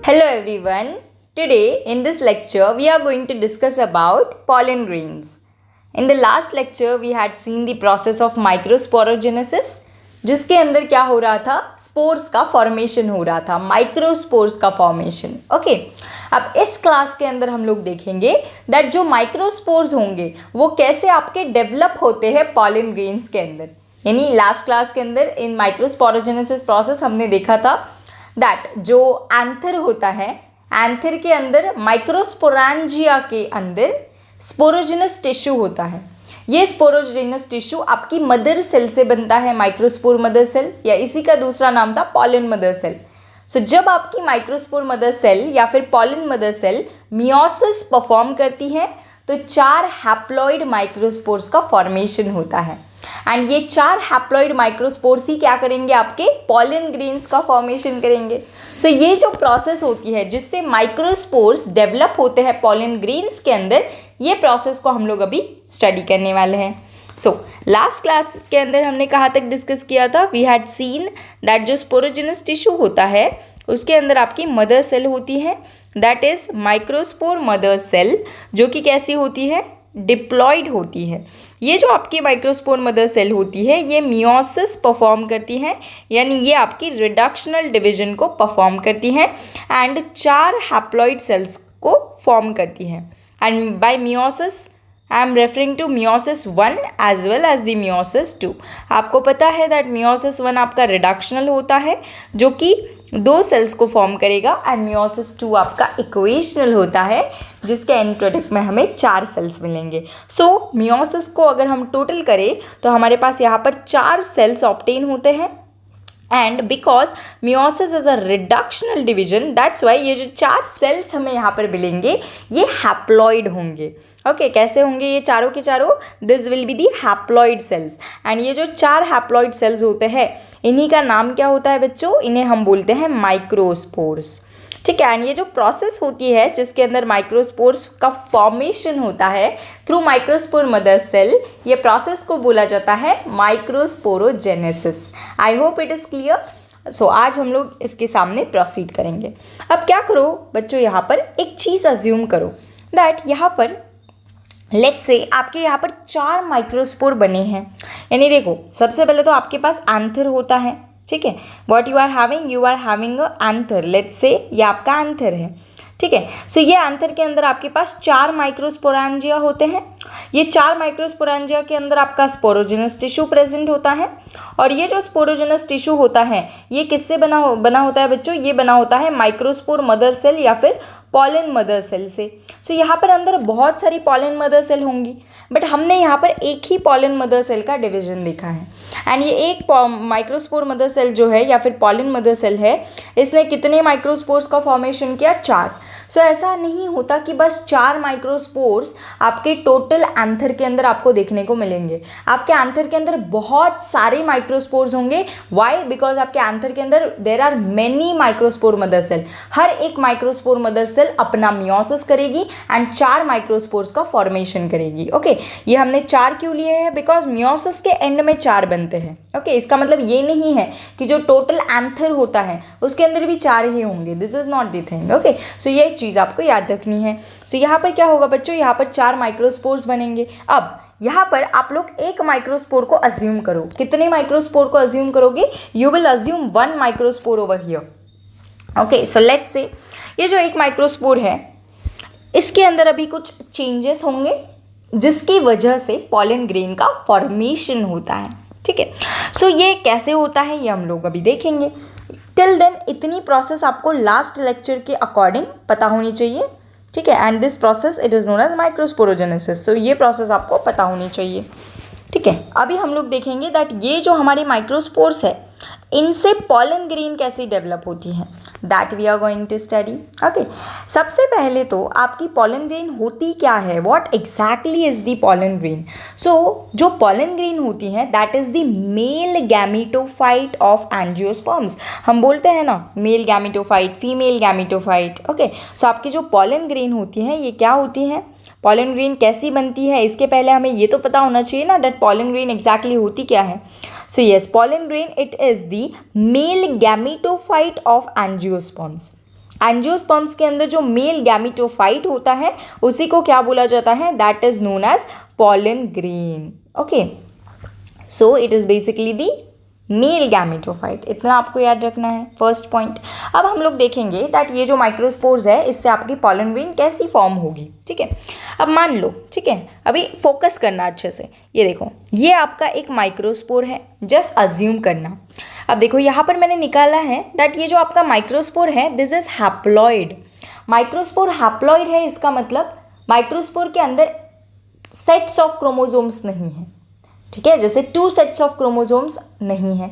Hello everyone. Today in this lecture we are going to discuss about pollen grains. In the last lecture we had seen the process of microsporogenesis, जिसके अंदर क्या हो रहा था, spores का formation हो रहा था, माइक्रोस्पोर्स का फॉर्मेशन. ओके, अब इस क्लास के अंदर हम लोग देखेंगे दैट जो माइक्रोस्पोर्स होंगे वो कैसे आपके डेवलप होते हैं पॉलन ग्रेन्स के अंदर. यानी लास्ट क्लास के अंदर इन माइक्रोस्पोरोजेनेसिस प्रोसेस हमने देखा था दैट जो एंथर होता है, एंथर के अंदर माइक्रोस्पोरेंजिया के अंदर स्पोरोजेनस टिश्यू होता है. ये स्पोरोजेनस टिश्यू आपकी मदर सेल से बनता है, माइक्रोस्पोर मदर सेल, या इसी का दूसरा नाम था पॉलन मदर सेल. सो जब आपकी माइक्रोस्पोर मदर सेल या फिर pollen mother cell meiosis perform करती है तो 4 हैप्लॉइड माइक्रोस्पोर्स का फॉर्मेशन होता है. एंड ये 4 हैप्लॉइड माइक्रोस्पोर्स ही क्या करेंगे, आपके पॉलन ग्रेन्स का फॉर्मेशन करेंगे. सो ये जो प्रोसेस होती है जिससे माइक्रोस्पोर्स डेवलप होते हैं पॉलन ग्रेन्स के अंदर, ये प्रोसेस को हम लोग अभी स्टडी करने वाले हैं. सो लास्ट क्लास के अंदर हमने कहाँ तक डिस्कस किया था, वी हैड सीन दैट जो स्पोरोजेनस टिश्यू होता है उसके अंदर आपकी मदर सेल होती है, that is microspore mother cell, जो कि कैसी होती है, डिप्लॉयड होती है. ये जो आपकी माइक्रोस्पोर मदर सेल होती है ये मियोसिस परफॉर्म करती है, यानी ये आपकी रिडक्शनल डिवीजन को परफॉर्म करती है एंड 4 हैप्लॉइड सेल्स को फॉर्म करती है. And by meiosis I am referring to meiosis 1 as well as the meiosis 2. आपको पता है दैट मियोसिस 1 आपका रिडक्शनल होता है जो कि 2 सेल्स को फॉर्म करेगा, एंड मियोसिस 2 आपका इक्वेशनल होता है जिसके एंड प्रोडक्ट में हमें 4 सेल्स मिलेंगे. सो मियोसिस को अगर हम टोटल करें तो हमारे पास यहाँ पर 4 सेल्स ऑब्टेन होते हैं. And because meiosis is a reductional division, that's why ये जो 4 सेल्स हमें यहाँ पर मिलेंगे ये हैप्लॉइड होंगे. ओके, कैसे होंगे ये चारों के चारों, this will be the haploid cells. And ये जो 4 हैप्लॉइड सेल्स होते हैं इन्हीं का नाम क्या होता है बच्चों, इन्हें हम बोलते हैं माइक्रोस्पोर्स. ठीक है, एंड ये जो प्रोसेस होती है जिसके अंदर माइक्रोस्पोर्स का फॉर्मेशन होता है थ्रू माइक्रोस्पोर मदर सेल, ये प्रोसेस को बोला जाता है microsporogenesis. I hope it is clear. So आज हम लोग इसके सामने प्रोसीड करेंगे. अब क्या करो बच्चों, यहाँ पर एक चीज़ अज्यूम करो दैट यहाँ पर लेट्स से आपके यहाँ पर 4 माइक्रोस्पोर बने हैं. यानी देखो, सबसे पहले तो आपके पास एंथर होता है. ठीक है, what you are having a anther, let's say ये आपका एंथर है. ठीक है, सो ये एंथर के अंदर आपके पास 4 माइक्रोस्पोरेंजिया होते हैं. ये 4 माइक्रोस्पोरेंजिया के अंदर आपका स्पोरोजेनस टिश्यू प्रेजेंट होता है. और ये जो स्पोरोजेनस टिश्यू होता है ये किससे बना होता है बच्चों, ये बना होता है माइक्रोस्पोर मदर सेल या फिर पॉलन मदर सेल से. सो यहाँ पर अंदर बहुत सारी पॉलन मदर सेल होंगी, बट हमने यहाँ पर एक ही पॉलन मदर सेल का डिवीजन देखा है. एंड ये एक माइक्रोस्पोर मदर सेल जो है या फिर पॉलन मदर सेल है, इसने कितने माइक्रोस्पोर्स का फॉर्मेशन किया, 4. सो ऐसा नहीं होता कि बस 4 माइक्रोस्पोर्स आपके टोटल एंथर के अंदर आपको देखने को मिलेंगे. आपके एंथर के अंदर बहुत सारे माइक्रोस्पोर्स होंगे. व्हाई? बिकॉज आपके एंथर के अंदर there are many microspore mother cell. हर एक माइक्रोस्पोर मदर सेल अपना मियोसिस करेगी एंड 4 माइक्रोस्पोर्स का फॉर्मेशन करेगी. ओके, ये हमने 4 क्यों लिए हैं, बिकॉज मियोसिस के एंड में 4 बनते हैं. ओके, इसका मतलब ये नहीं है कि जो टोटल एंथर होता है उसके अंदर भी 4 ही होंगे. This is not the thing. Okay, so ये चीज़ आपको याद रखनी है. सो यहाँ पर क्या होगा बच्चों, यहाँ पर 4 माइक्रोस्पोर्स बनेंगे. अब यहाँ पर आप लोग एक माइक्रोस्पोर को अज्यूम करो. कितने माइक्रोस्पोर को अज्यूम करोगे, you will assume 1 microspore over here. Okay, so let's say ये जो एक माइक्रोस्पोर है इसके अंदर अभी कुछ चेंजेस होंगे जिसकी वजह से पॉलन ग्रेन का फॉर्मेशन होता है. ठीक है, सो ये कैसे होता है ये हम लोग अभी देखेंगे. टिल देन इतनी प्रोसेस आपको लास्ट लेक्चर के अकॉर्डिंग पता होनी चाहिए. ठीक है, and this process it is known as microsporogenesis. So ये प्रोसेस आपको पता होनी चाहिए. ठीक है, अभी हम लोग देखेंगे दैट ये जो हमारी माइक्रोस्पोर्स है इनसे पॉलन ग्रेन कैसे डेवलप होती है, that we are going to study. Okay, सबसे पहले तो आपकी पॉलन ग्रेन होती क्या है, what exactly is the pollen grain. So जो पॉलन ग्रेन होती है that is the male gametophyte of angiosperms. हम बोलते हैं ना male gametophyte, female gametophyte. Okay, so आपकी जो पॉलन ग्रेन होती है ये क्या होती है, पॉलन ग्रेन कैसी बनती है, इसके पहले हमें ये तो पता होना चाहिए ना दैट पॉलन ग्रेन एग्जैक्टली होती क्या है. So yes, pollen grain it is the male gametophyte of angiosperms. Angiosperms के अंदर जो मेल गैमेटोफाइट होता है उसी को क्या बोला जाता है? That is known as pollen grain. Okay, so it is basically the male gametophyte, इतना आपको याद रखना है फर्स्ट पॉइंट। अब हम लोग देखेंगे दैट ये जो माइक्रोस्पोर्स है इससे आपकी पॉलन ग्रेन कैसी फॉर्म होगी। ठीक है, अब मान लो, ठीक है, अभी फोकस करना अच्छे से। ये देखो, ये आपका एक माइक्रोस्पोर है, जस्ट अज्यूम करना। अब देखो यहाँ पर मैंने निकाला है दैट ये जो आपका माइक्रोस्पोर है this is haploid. Microspore haploid है, इसका मतलब माइक्रोस्पोर के अंदर सेट्स ऑफ क्रोमोसोम्स नहीं है। ठीक है, जैसे 2 सेट्स ऑफ क्रोमोसोम्स नहीं है,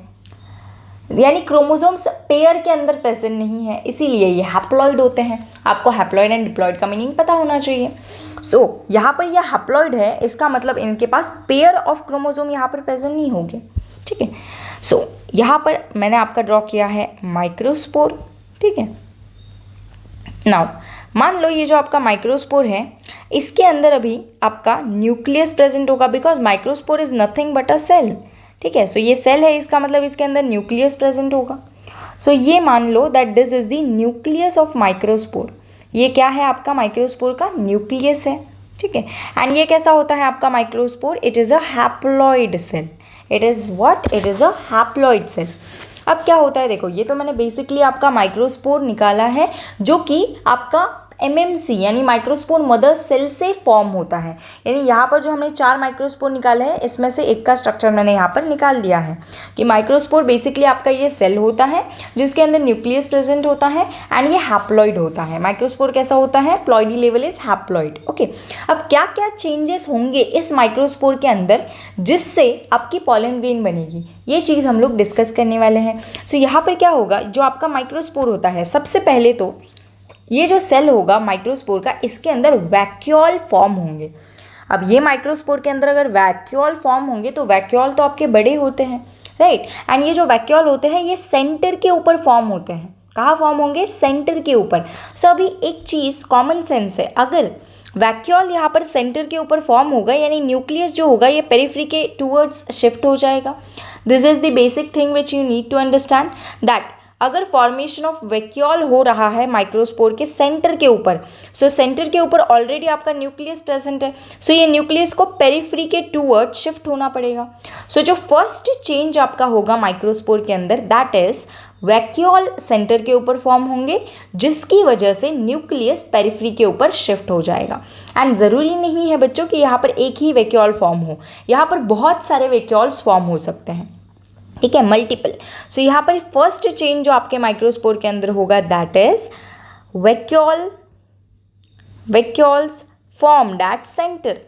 यानी क्रोमोसोम्स पेयर के अंदर प्रेजेंट नहीं है, इसीलिए ये हैप्लॉइड होते हैं। आपको हैप्लॉइड एंड डिप्लॉइड का मीनिंग पता होना चाहिए। सो यहाँ पर यह हैप्लॉइड है, इसका मतलब इनके पास पेयर ऑफ क्रोमोसोम यहाँ पर प्रेजेंट नहीं होंगे। ठीक है, सो यहाँ पर मैंने आपका ड्रॉ किया है माइक्रोस्पोर। ठीक है, नाउ मान लो ये जो आपका माइक्रोस्पोर है इसके अंदर अभी आपका न्यूक्लियस प्रेजेंट होगा, because microspore is nothing but a cell. ठीक है, सो ये सेल है, इसका मतलब इसके अंदर न्यूक्लियस प्रेजेंट होगा। सो ये मान लो that this is the nucleus of microspore. ये क्या है? आपका माइक्रोस्पोर का न्यूक्लियस है। ठीक है, एंड ये कैसा होता है आपका microspore? It is a haploid cell. It is what? It is a haploid cell. अब क्या होता है, देखो ये तो मैंने बेसिकली आपका माइक्रोस्पोर निकाला है जो कि आपका MMC यानी माइक्रोस्पोर मदर सेल से फॉर्म होता है। यानी यहाँ पर जो हमने 4 माइक्रोस्पोर निकाले हैं इसमें से एक का स्ट्रक्चर मैंने यहाँ पर निकाल दिया है कि माइक्रोस्पोर बेसिकली आपका ये सेल होता है जिसके अंदर न्यूक्लियस प्रेजेंट होता है एंड ये हैप्लॉइड होता है। माइक्रोस्पोर कैसा होता है? Ploidy level is haploid. Okay, अब क्या क्या चेंजेस होंगे इस माइक्रोस्पोर के अंदर जिससे आपकी पॉलन ग्रेन बनेगी, ये चीज़ हम लोग डिस्कस करने वाले हैं। सो यहाँ पर क्या होगा, जो आपका माइक्रोस्पोर होता है सबसे पहले तो ये जो सेल होगा माइक्रोस्पोर का इसके अंदर वैक्यूल फॉर्म होंगे। अब ये माइक्रोस्पोर के अंदर अगर वैक्यूल फॉर्म होंगे तो वैक्यूल तो आपके बड़े होते हैं, राइट, एंड ये जो वैक्यूल होते हैं ये सेंटर के ऊपर फॉर्म होते हैं। कहाँ फॉर्म होंगे? सेंटर के ऊपर। सो अभी एक चीज़ कॉमन सेंस है, अगर वैक्यूल यहाँ पर सेंटर के ऊपर फॉर्म होगा यानी न्यूक्लियस जो होगा ये पेरिफेरी के टूवर्ड्स शिफ्ट हो जाएगा। This is the basic thing which you need to understand that अगर फॉर्मेशन ऑफ वैक्यूल हो रहा है माइक्रोस्पोर के सेंटर के ऊपर, सो सेंटर के ऊपर ऑलरेडी आपका न्यूक्लियस प्रेजेंट है, सो ये न्यूक्लियस को पेरिफेरी के टूवर्ड शिफ्ट होना पड़ेगा। सो जो फर्स्ट चेंज आपका होगा माइक्रोस्पोर के अंदर दैट इज वैक्यूल सेंटर के ऊपर फॉर्म होंगे जिसकी वजह से न्यूक्लियस पेरिफेरी के ऊपर शिफ्ट हो जाएगा। एंड ज़रूरी नहीं है बच्चों कि यहाँ पर एक ही वैक्यूल फॉर्म हो, यहाँ पर बहुत सारे वैक्यूल्स फॉर्म हो सकते हैं। ठीक है, मल्टीपल। सो यहाँ पर फर्स्ट चेंज जो आपके माइक्रोस्पोर के अंदर होगा that is vacuoles formed at centre.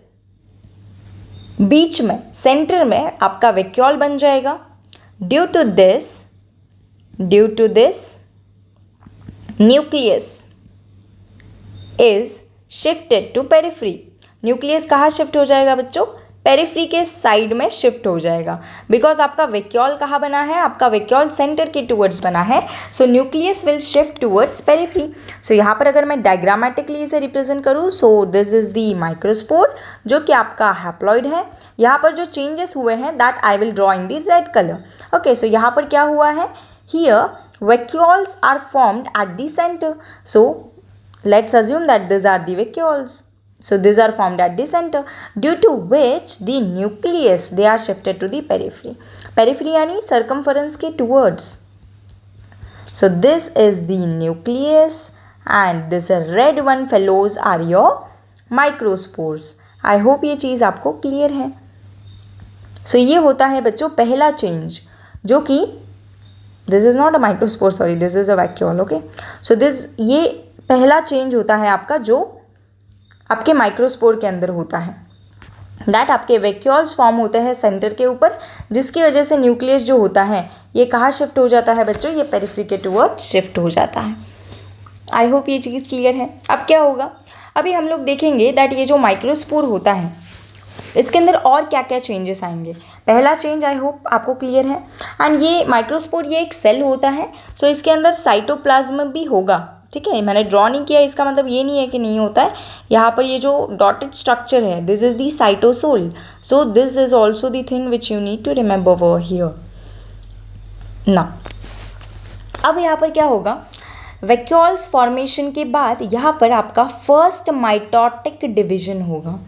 बीच में सेंटर में आपका वैक्यूल बन जाएगा। Due to this nucleus is shifted to periphery. Nucleus कहाँ शिफ्ट हो जाएगा बच्चों? पेरिफेरी के साइड में शिफ्ट हो जाएगा, बिकॉज आपका वैक्यूल कहाँ बना है? आपका वैक्यूल सेंटर के टूवर्ड्स बना है, so nucleus will shift towards periphery. So यहाँ पर अगर मैं डायग्रामेटिकली इसे रिप्रेजेंट करूँ, so this is the microspore जो कि आपका हैप्लॉइड है। यहाँ पर जो चेंजेस हुए हैं that I will draw in the red colour. Okay, so यहाँ पर क्या हुआ है? Here vacuoles are formed at the centre, so let's assume that this are the vacuoles. So these are formed at the center, due to which the nucleus they are shifted to the periphery. Periphery यानी circumference के towards. So this is the nucleus and this red one fellows are your microspores. I hope ये चीज़ आपको clear है. So ये होता है बच्चों पहला change जो कि this is not a microspore, sorry, this is a vacuole. Okay, so this ये पहला change होता है आपका जो आपके माइक्रोस्पोर के अंदर होता है। दैट आपके वैक्यूल्स फॉर्म होते हैं सेंटर के ऊपर जिसकी वजह से न्यूक्लियस जो होता है ये कहाँ शिफ्ट हो जाता है बच्चों? ये पेरिफेरी के टूवर्ड शिफ्ट हो जाता है। आई होप ये चीज़ क्लियर है। अब क्या होगा, अभी हम लोग देखेंगे दैट ये जो माइक्रोस्पोर होता है इसके अंदर और क्या क्या चेंजेस आएंगे। पहला चेंज आई होप आपको क्लियर है। एंड ये माइक्रोस्पोर ये एक सेल होता है, सो इसके अंदर साइटोप्लाज्म भी होगा, ठीक है, मैंने ड्रॉ नहीं किया इसका मतलब ये नहीं है कि नहीं होता है। यहाँ पर ये जो डॉटेड स्ट्रक्चर है, this is the cytosol, so this is also the thing which you need to remember over here ना। अब यहाँ पर क्या होगा, वैक्यूल्स फॉर्मेशन के बाद यहाँ पर आपका फर्स्ट माइटोटिक डिवीजन होगा।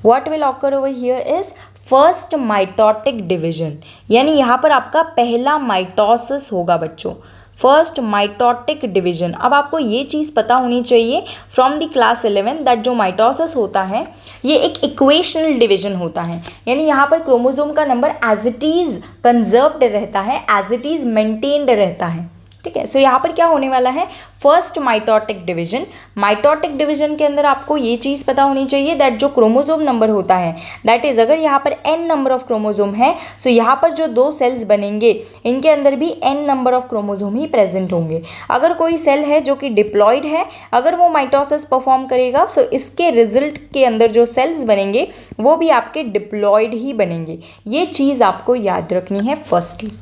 What will occur over here is first mitotic division, यानी यहाँ पर आपका पहला माइटोसिस होगा बच्चों, फर्स्ट माइटोटिक डिवीजन। अब आपको ये चीज़ पता होनी चाहिए फ्रॉम द क्लास 11 दैट जो माइटोसिस होता है ये एक इक्वेशनल डिवीजन होता है, यानी यहाँ पर क्रोमोसोम का number as it is conserved रहता है, एज इट इज़ मेंटेन्ड रहता है, ठीक है। सो यहाँ पर क्या होने वाला है, first mitotic division. Mitotic division के अंदर आपको ये चीज़ पता होनी चाहिए दैट जो क्रोमोसोम नंबर होता है दैट इज़, अगर यहाँ पर n नंबर ऑफ क्रोमोसोम है सो यहाँ पर जो 2 सेल्स बनेंगे इनके अंदर भी n number of chromosome he present होंगे। अगर कोई सेल है जो कि डिप्लॉयड है, अगर वो माइटोसिस परफॉर्म करेगा सो इसके रिजल्ट के अंदर जो सेल्स बनेंगे वो भी आपके डिप्लॉयड ही बनेंगे। ये चीज़ आपको याद रखनी है firstly.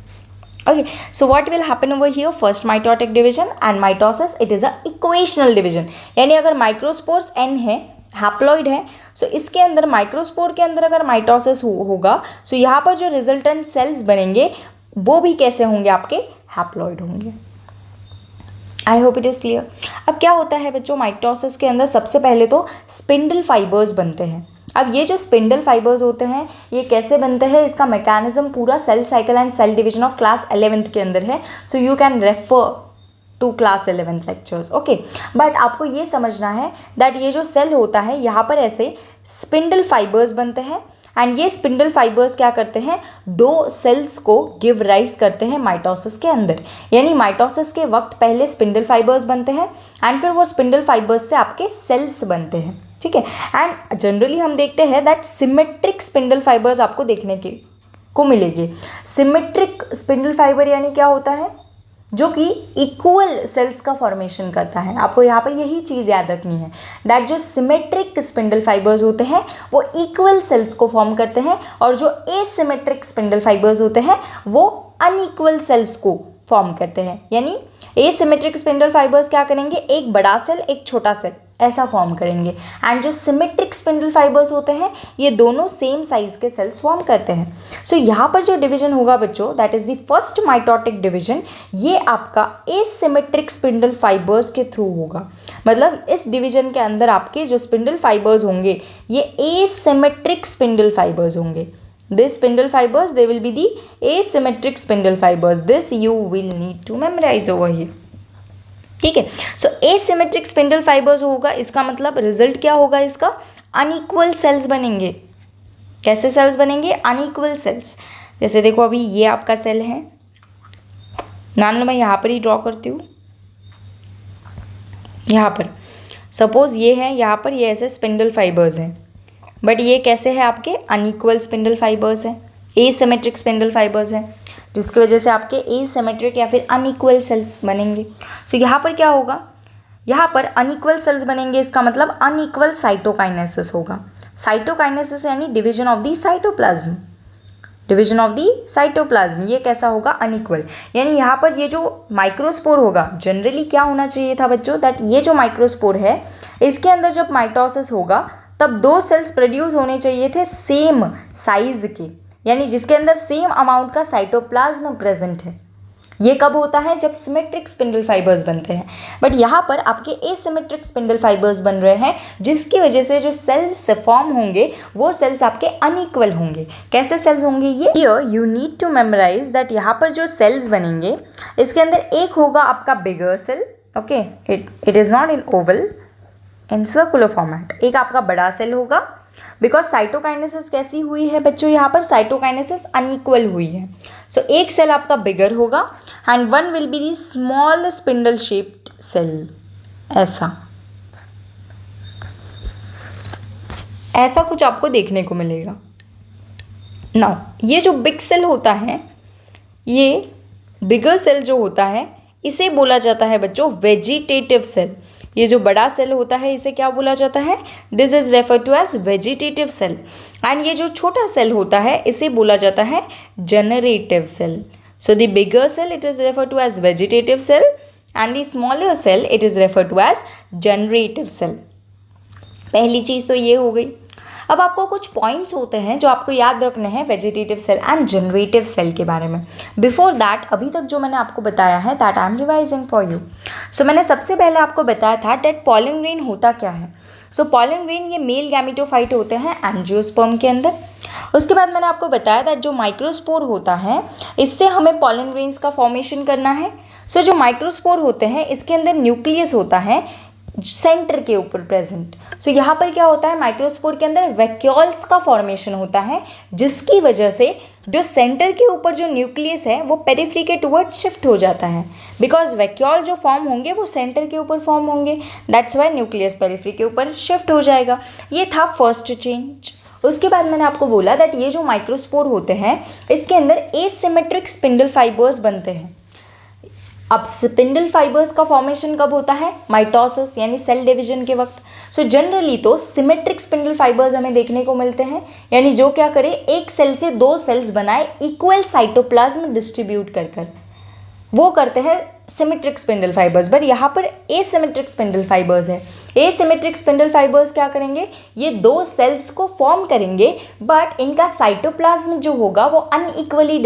Okay, so what will happen over here, first mitotic division and mitosis, it is a equational division, यानी अगर माइक्रोस्पोर्स n है, हैप्लॉइड है, सो इसके अंदर माइक्रोस्पोर के अंदर अगर माइटोसिस होगा सो यहाँ पर जो रिजल्टेंट सेल्स बनेंगे वो भी कैसे होंगे, आपके हैप्लॉइड होंगे। आई होप इट इज़ क्लियर। अब क्या होता है बच्चों, माइटोसिस के अंदर सबसे पहले तो स्पिंडल फाइबर्स बनते हैं। अब ये जो स्पिंडल फाइबर्स होते हैं ये कैसे बनते हैं, इसका मैकेनिज्म पूरा cell cycle and cell division of class 11th के अंदर है, so you can refer to class 11th lectures, okay. But आपको ये समझना है दैट ये जो सेल होता है यहाँ पर ऐसे स्पिंडल फाइबर्स बनते हैं एंड ये स्पिंडल फाइबर्स क्या करते हैं, 2 सेल्स को गिव राइज करते हैं माइटोसिस के अंदर। यानी माइटोसिस के वक्त पहले स्पिंडल फाइबर्स बनते हैं एंड फिर वो स्पिंडल फाइबर्स से आपके सेल्स बनते हैं, ठीक है। एंड जनरली हम देखते हैं दैट सिमेट्रिक स्पिंडल फाइबर्स आपको देखने को मिलेगी। सिमेट्रिक स्पिंडल फाइबर यानी क्या होता है, जो कि इक्वल सेल्स का फॉर्मेशन करता है। आपको यहाँ पर यही चीज़ याद रखनी है दैट जो सिमेट्रिक स्पिंडल फाइबर्स होते हैं वो इक्वल सेल्स को फॉर्म करते हैं और जो एसिमेट्रिक स्पिंडल फाइबर्स होते हैं वो अनइक्वल सेल्स को फॉर्म करते हैं। यानी एसिमेट्रिक स्पिंडल फाइबर्स क्या करेंगे, एक बड़ा सेल एक छोटा सेल ऐसा फॉर्म करेंगे एंड जो सिमेट्रिक स्पिंडल फाइबर्स होते हैं ये दोनों सेम साइज के सेल्स फॉर्म करते हैं। सो यहाँ पर जो डिवीजन होगा बच्चों that is the first mitotic division, ये आपका एसिमेट्रिक स्पिंडल फाइबर्स के थ्रू होगा। मतलब इस डिवीजन के अंदर आपके जो स्पिंडल फाइबर्स होंगे ये एसिमेट्रिक स्पिंडल फाइबर्स होंगे। These spindle fibers they will be the asymmetric spindle fibers. This you will need to memorize over here. ठीक है, सो एसिमेट्रिक स्पिंडल फाइबर्स होगा, इसका मतलब रिजल्ट क्या होगा, इसका अनइक्वल सेल्स बनेंगे। कैसे सेल्स बनेंगे, अनइक्वल सेल्स। जैसे देखो अभी ये आपका सेल है, मान लो मैं यहाँ पर ही ड्रॉ करती हूँ, यहाँ पर सपोज ये है, यहाँ पर ये ऐसे स्पिंडल फाइबर्स हैं बट ये कैसे है, आपके अनइक्वल स्पिंडल फाइबर्स हैं, एसिमेट्रिक स्पिंडल फाइबर्स हैं, जिसकी वजह से आपके एसिमेट्रिक या फिर अनइक्वल सेल्स बनेंगे। तो यहाँ पर क्या होगा, यहाँ पर अनइक्वल सेल्स बनेंगे, इसका मतलब अनइक्वल साइटोकाइनेसिस होगा। साइटोकाइनेसिस यानी division of the cytoplasm, division of the cytoplasm, ये कैसा होगा, अनइक्वल। यानी यहाँ पर ये जो माइक्रोस्पोर होगा, जनरली क्या होना चाहिए था बच्चों, दैट ये जो माइक्रोस्पोर है इसके अंदर जब माइटोसिस होगा तब 2 सेल्स प्रोड्यूस होने चाहिए थे सेम साइज के, यानी जिसके अंदर सेम अमाउंट का साइटोप्लाज्म प्रेजेंट है। ये कब होता है, जब सिमेट्रिक स्पिंडल फाइबर्स बनते हैं। बट यहाँ पर आपके एसिमेट्रिक स्पिंडल फाइबर्स बन रहे हैं, जिसकी वजह से जो सेल्स फॉर्म होंगे वो सेल्स आपके अनइक्वल होंगे। कैसे सेल्स होंगे ये, you need to memorize that यहाँ पर जो सेल्स बनेंगे इसके अंदर एक होगा आपका bigger cell, okay, it is not in oval, in circular format. एक आपका बड़ा सेल होगा, बिकॉज साइटोकाइनेसिस कैसी हुई है बच्चों, यहाँ पर साइटोकाइनेसिस अनइक्वल हुई है। सो एक सेल आपका बिगर होगा and one will be the small spindle shaped cell, ऐसा कुछ आपको देखने को मिलेगा। नाउ ये जो बिग सेल होता है, ये बिगर सेल जो होता है इसे बोला जाता है बच्चों वेजिटेटिव सेल। ये जो बड़ा सेल होता है इसे क्या बोला जाता है, this is refer to as vegetative cell. And ये जो छोटा सेल होता है इसे बोला जाता है generative cell. So the bigger cell it is refer to as vegetative cell and the smaller cell it is referred to as generative cell. पहली चीज़ तो ये हो गई. अब आपको कुछ पॉइंट्स होते हैं जो आपको याद रखने हैं vegetative cell and generative cell के बारे में. बिफोर दैट अभी तक जो मैंने आपको बताया है that I am revising for you. So मैंने सबसे पहले आपको बताया था दैट पॉलन ग्रेन होता क्या है. सो पॉलन ग्रेन ये मेल गैमेटोफाइट होते हैं एंजियोस्पर्म के अंदर. उसके बाद मैंने आपको बताया दैट जो माइक्रोस्पोर होता है इससे हमें पॉलन ग्रेन्स का फॉर्मेशन करना है. सो जो माइक्रोस्पोर होते हैं इसके अंदर न्यूक्लियस होता है सेंटर के ऊपर प्रेजेंट. सो यहाँ पर क्या होता है माइक्रोस्पोर के अंदर वैक्यूल्स का फॉर्मेशन होता है जिसकी वजह से जो सेंटर के ऊपर जो न्यूक्लियस है वो पेरिफेरी के टुवर्ड शिफ्ट हो जाता है. बिकॉज वैक्यूल जो फॉर्म होंगे वो सेंटर के ऊपर फॉर्म होंगे, दैट्स वाई न्यूक्लियस पेरिफेरी के ऊपर शिफ्ट हो जाएगा. ये था फर्स्ट चेंज. उसके बाद मैंने आपको बोला दैट ये जो माइक्रोस्पोर होते हैं इसके अंदर एसिमेट्रिक स्पिंडल फाइबर्स बनते हैं. अब स्पिंडल फाइबर्स का फॉर्मेशन कब होता है माइटोसिस यानी सेल डिवीजन के वक्त. सो जनरली तो सिमेट्रिक स्पिंडल फाइबर्स हमें देखने को मिलते हैं यानी जो क्या करे एक सेल से दो सेल्स बनाए इक्वल साइटोप्लाज्म डिस्ट्रीब्यूट कर कर वो करते हैं सिमेट्रिक स्पिंडल फाइबर्स. बट यहाँ पर एसिमेट्रिक स्पिंडल फाइबर्स है. एसिमेट्रिक स्पिंडल फाइबर्स क्या करेंगे ये दो सेल्स को फॉर्म करेंगे बट इनका साइटोप्लाज्म जो होगा वो अनइक्वली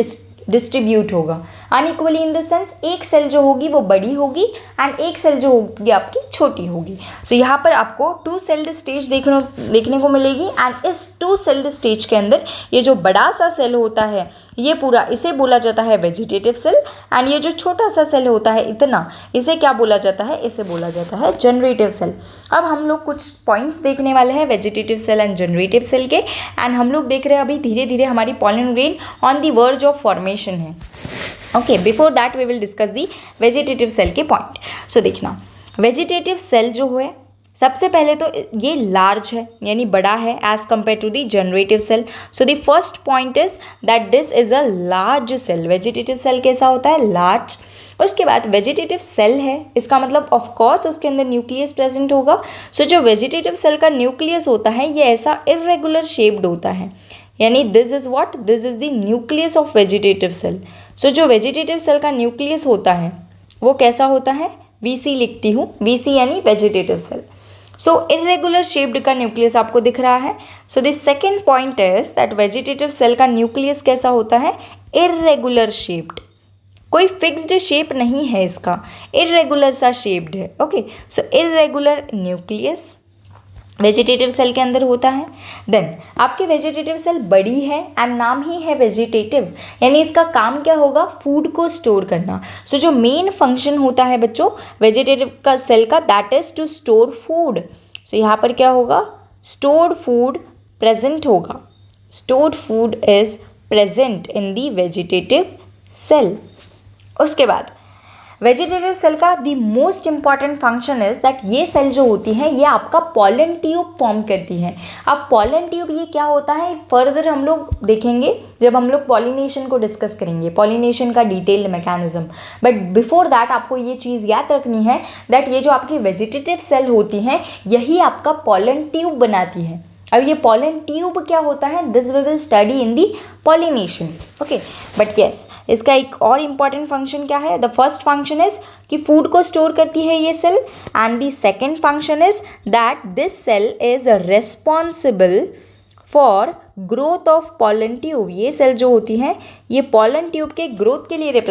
डिस्ट्रीब्यूट होगा. अनइक्वली इन द सेंस एक सेल जो होगी वो बड़ी होगी एंड एक सेल जो होगी आपकी छोटी होगी. सो यहाँ पर आपको टू सेल्ड स्टेज देखने को मिलेगी एंड इस टू सेल्ड स्टेज के अंदर ये जो बड़ा सा सेल होता है ये पूरा इसे बोला जाता है वेजिटेटिव सेल एंड ये जो छोटा सा सेल होता है इतना इसे क्या बोला जाता है इसे बोला जाता है जनरेटिव सेल. अब हम लोग कुछ पॉइंट्स देखने वाले हैं vegetative cell and generative cell के एंड हम लोग देख रहे हैं अभी धीरे धीरे हमारी pollen grain on the verge of formation है. Okay before that we will discuss the vegetative cell के पॉइंट. सो देखना वेजिटेटिव सेल जो है सबसे पहले तो ये लार्ज है यानी बड़ा है as compare to the generative cell. So the first point is that this is a large cell. Vegetative cell कैसा होता है लार्ज. उसके बाद वेजिटेटिव सेल है इसका मतलब ऑफ कोर्स उसके अंदर न्यूक्लियस प्रेजेंट होगा. सो जो वेजिटेटिव सेल का न्यूक्लियस होता है ये ऐसा इरेगुलर शेप्ड होता है यानी this is what this is the nucleus of vegetative cell. So जो वेजिटेटिव सेल का न्यूक्लियस होता है वो कैसा होता है VC लिखती हूँ VC यानी vegetative cell. So irregular shaped का न्यूक्लियस आपको दिख रहा है. So the second point is that vegetative cell का न्यूक्लियस कैसा होता है इरेगुलर शेप्ड. कोई फिक्स्ड शेप नहीं है इसका इरेगुलर सा शेप्ड है. Okay so irregular nucleus vegetative cell के अंदर होता है. देन आपकी वेजिटेटिव सेल बड़ी है एंड नाम ही है वेजिटेटिव यानी इसका काम क्या होगा फूड को स्टोर करना. सो जो मेन फंक्शन होता है बच्चों वेजिटेटिव का सेल का that is to store food. So यहाँ पर क्या होगा स्टोर्ड फूड प्रेजेंट होगा. Stored food is present in the vegetative cell. उसके बाद वेजिटेटिव सेल का the most important function is that ये सेल जो होती है ये आपका पॉलन ट्यूब फॉर्म करती है. अब पॉलन ट्यूब ये क्या होता है फर्दर हम लोग देखेंगे जब हम लोग पॉलिनेशन को डिस्कस करेंगे पॉलिनेशन का detailed mechanism. But before that आपको ये चीज़ याद रखनी है दैट ये जो आपकी वेजिटेटिव सेल होती हैं यही आपका पॉलन ट्यूब बनाती है. अब ये पॉलन ट्यूब क्या होता है this we will study in the pollination. Okay but yes इसका एक और इम्पॉर्टेंट फंक्शन क्या है द फर्स्ट फंक्शन इज कि फूड को स्टोर करती है ये cell and the second function is that this cell is responsible for growth of pollen tube. ये सेल जो होती हैं ये पॉलन ट्यूब के ग्रोथ के लिए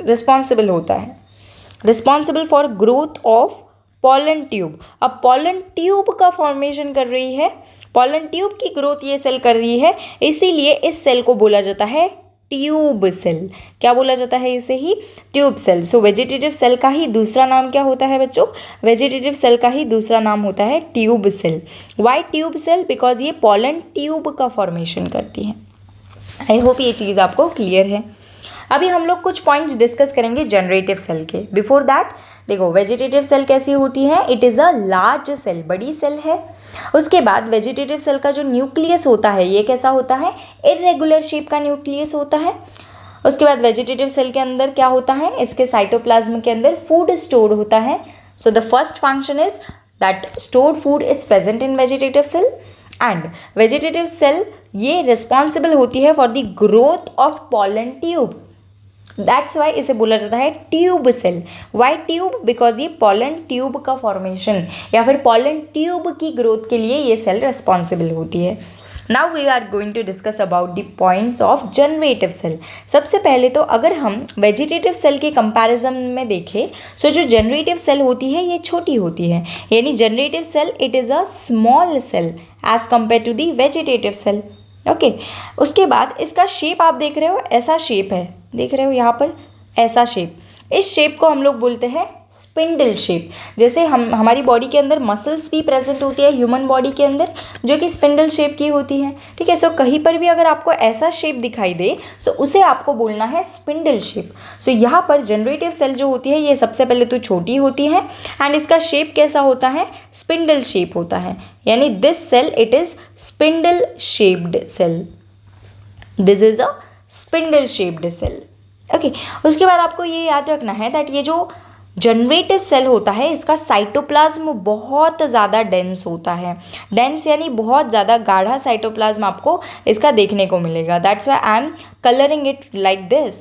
रिस्पॉन्सिबल होता है responsible for growth of pollen tube. अब पॉलन ट्यूब का फॉर्मेशन कर रही है पॉलन ट्यूब की ग्रोथ ये सेल कर रही है इसीलिए इस सेल को बोला जाता है ट्यूब सेल. क्या बोला जाता है इसे ही ट्यूब सेल. सो वेजिटेटिव सेल का ही दूसरा नाम क्या होता है बच्चों वेजिटेटिव सेल का ही दूसरा नाम होता है tube cell. Why tube cell because ये पॉलन ट्यूब का फॉर्मेशन करती है. आई होप ये चीज़ आपको क्लियर है. अभी हम लोग कुछ पॉइंट्स डिस्कस करेंगे जनरेटिव सेल के. बिफोर दैट देखो वेजिटेटिव सेल कैसी होती है it is a large cell बड़ी सेल है. उसके बाद वेजिटेटिव सेल का जो न्यूक्लियस होता है ये कैसा होता है इरेगुलर शेप का न्यूक्लियस होता है. उसके बाद वेजिटेटिव सेल के अंदर क्या होता है इसके साइटोप्लाज्म के अंदर फूड स्टोर होता है. So the first function is that stored food is present in vegetative cell and vegetative cell ये रिस्पॉन्सिबल होती है for the growth of pollen tube. That's why इसे बोला जाता है tube cell. Why tube? Because ये पॉलन ट्यूब का formation या फिर पॉलन ट्यूब की ग्रोथ के लिए ये सेल रिस्पॉन्सिबल होती है। Now we are going to discuss about the points of generative cell. सबसे पहले तो अगर हम वेजिटेटिव सेल के कंपैरिजन में देखें तो जो जनरेटिव सेल होती है ये छोटी होती है, यानी generative cell it is a small cell as compare to the vegetative cell. Okay, उसके बाद इसका शेप आप देख रहे हो, ऐसा शेप है, देख रहे हो यहाँ पर ऐसा शेप। इस शेप को हम लोग बोलते हैं स्पिंडल शेप। जैसे हमारी बॉडी के अंदर मसल्स भी प्रेजेंट होती है ह्यूमन बॉडी के अंदर, जो कि स्पिंडल शेप की होती है। ठीक है, सो कहीं पर भी अगर आपको ऐसा शेप दिखाई दे सो उसे आपको बोलना है स्पिंडल शेप। सो यहाँ पर जनरेटिव सेल जो होती है ये सबसे पहले तो छोटी होती है एंड इसका शेप कैसा होता है? स्पिंडल शेप होता है, यानी this cell it is spindle shaped cell. This is a spindle shaped cell. Okay, उसके बाद आपको ये याद रखना है दैट ये जो जनरेटिव सेल होता है इसका साइटोप्लाज्म बहुत ज़्यादा डेंस होता है। डेंस यानी बहुत ज़्यादा गाढ़ा साइटोप्लाज्म आपको इसका देखने को मिलेगा। That's why I am colouring it like this.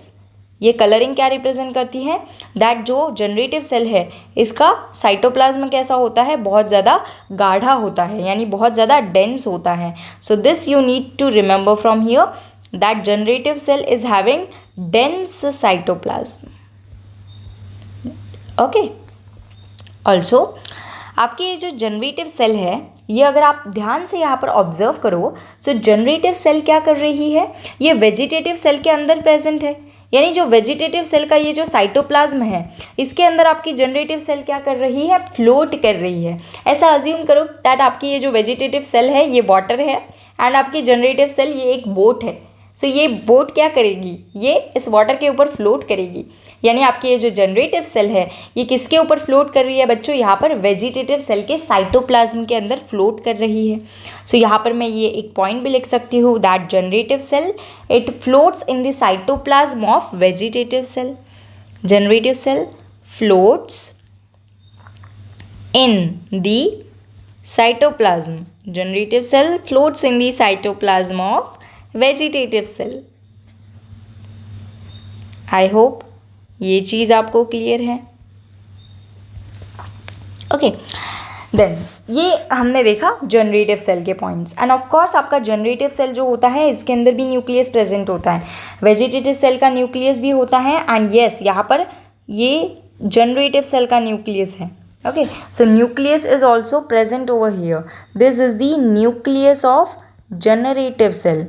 ये कलरिंग क्या रिप्रेजेंट करती है? दैट जो जनरेटिव सेल है इसका साइटोप्लाज्म कैसा होता है? बहुत ज़्यादा गाढ़ा होता है, यानी बहुत ज़्यादा डेंस होता है। So this you need to remember from here that generative cell is having dense cytoplasm. Okay, also आपकी ये जो जनरेटिव सेल है ये अगर आप ध्यान से यहाँ पर ऑब्जर्व करो तो जनरेटिव सेल क्या कर रही है? ये वेजिटेटिव सेल के अंदर प्रेजेंट है, यानी जो वेजिटेटिव सेल का ये जो साइटोप्लाज्म है इसके अंदर आपकी जनरेटिव सेल क्या कर रही है? फ्लोट कर रही है। ऐसा अज्यूम करो दैट आपकी ये जो वेजिटेटिव सेल है ये वाटर है एंड आपकी जनरेटिव सेल ये एक बोट है। सो ये बोट क्या करेगी? ये इस वाटर के ऊपर फ्लोट करेगी, यानी आपकी ये जो जनरेटिव सेल है ये किसके ऊपर फ्लोट कर रही है बच्चों? यहाँ पर वेजिटेटिव सेल के साइटोप्लाज्म के अंदर फ्लोट कर रही है। सो यहाँ पर मैं ये एक पॉइंट भी लिख सकती हूँ that generative cell it floats in the cytoplasm of vegetative cell. Generative cell floats in the cytoplasm. Generative cell floats in the cytoplasm of vegetative cell. I hope ये चीज़ आपको क्लियर है। ओके, देन ये हमने देखा generative cell के points end of course आपका generative cell जो होता है इसके अंदर भी न्यूक्लियस प्रेजेंट होता है। वेजिटेटिव सेल का न्यूक्लियस भी होता है एंड यस यहाँ पर ये जनरेटिव सेल का न्यूक्लियस है। Okay, so nucleus is also present over here. This is the nucleus of generative cell.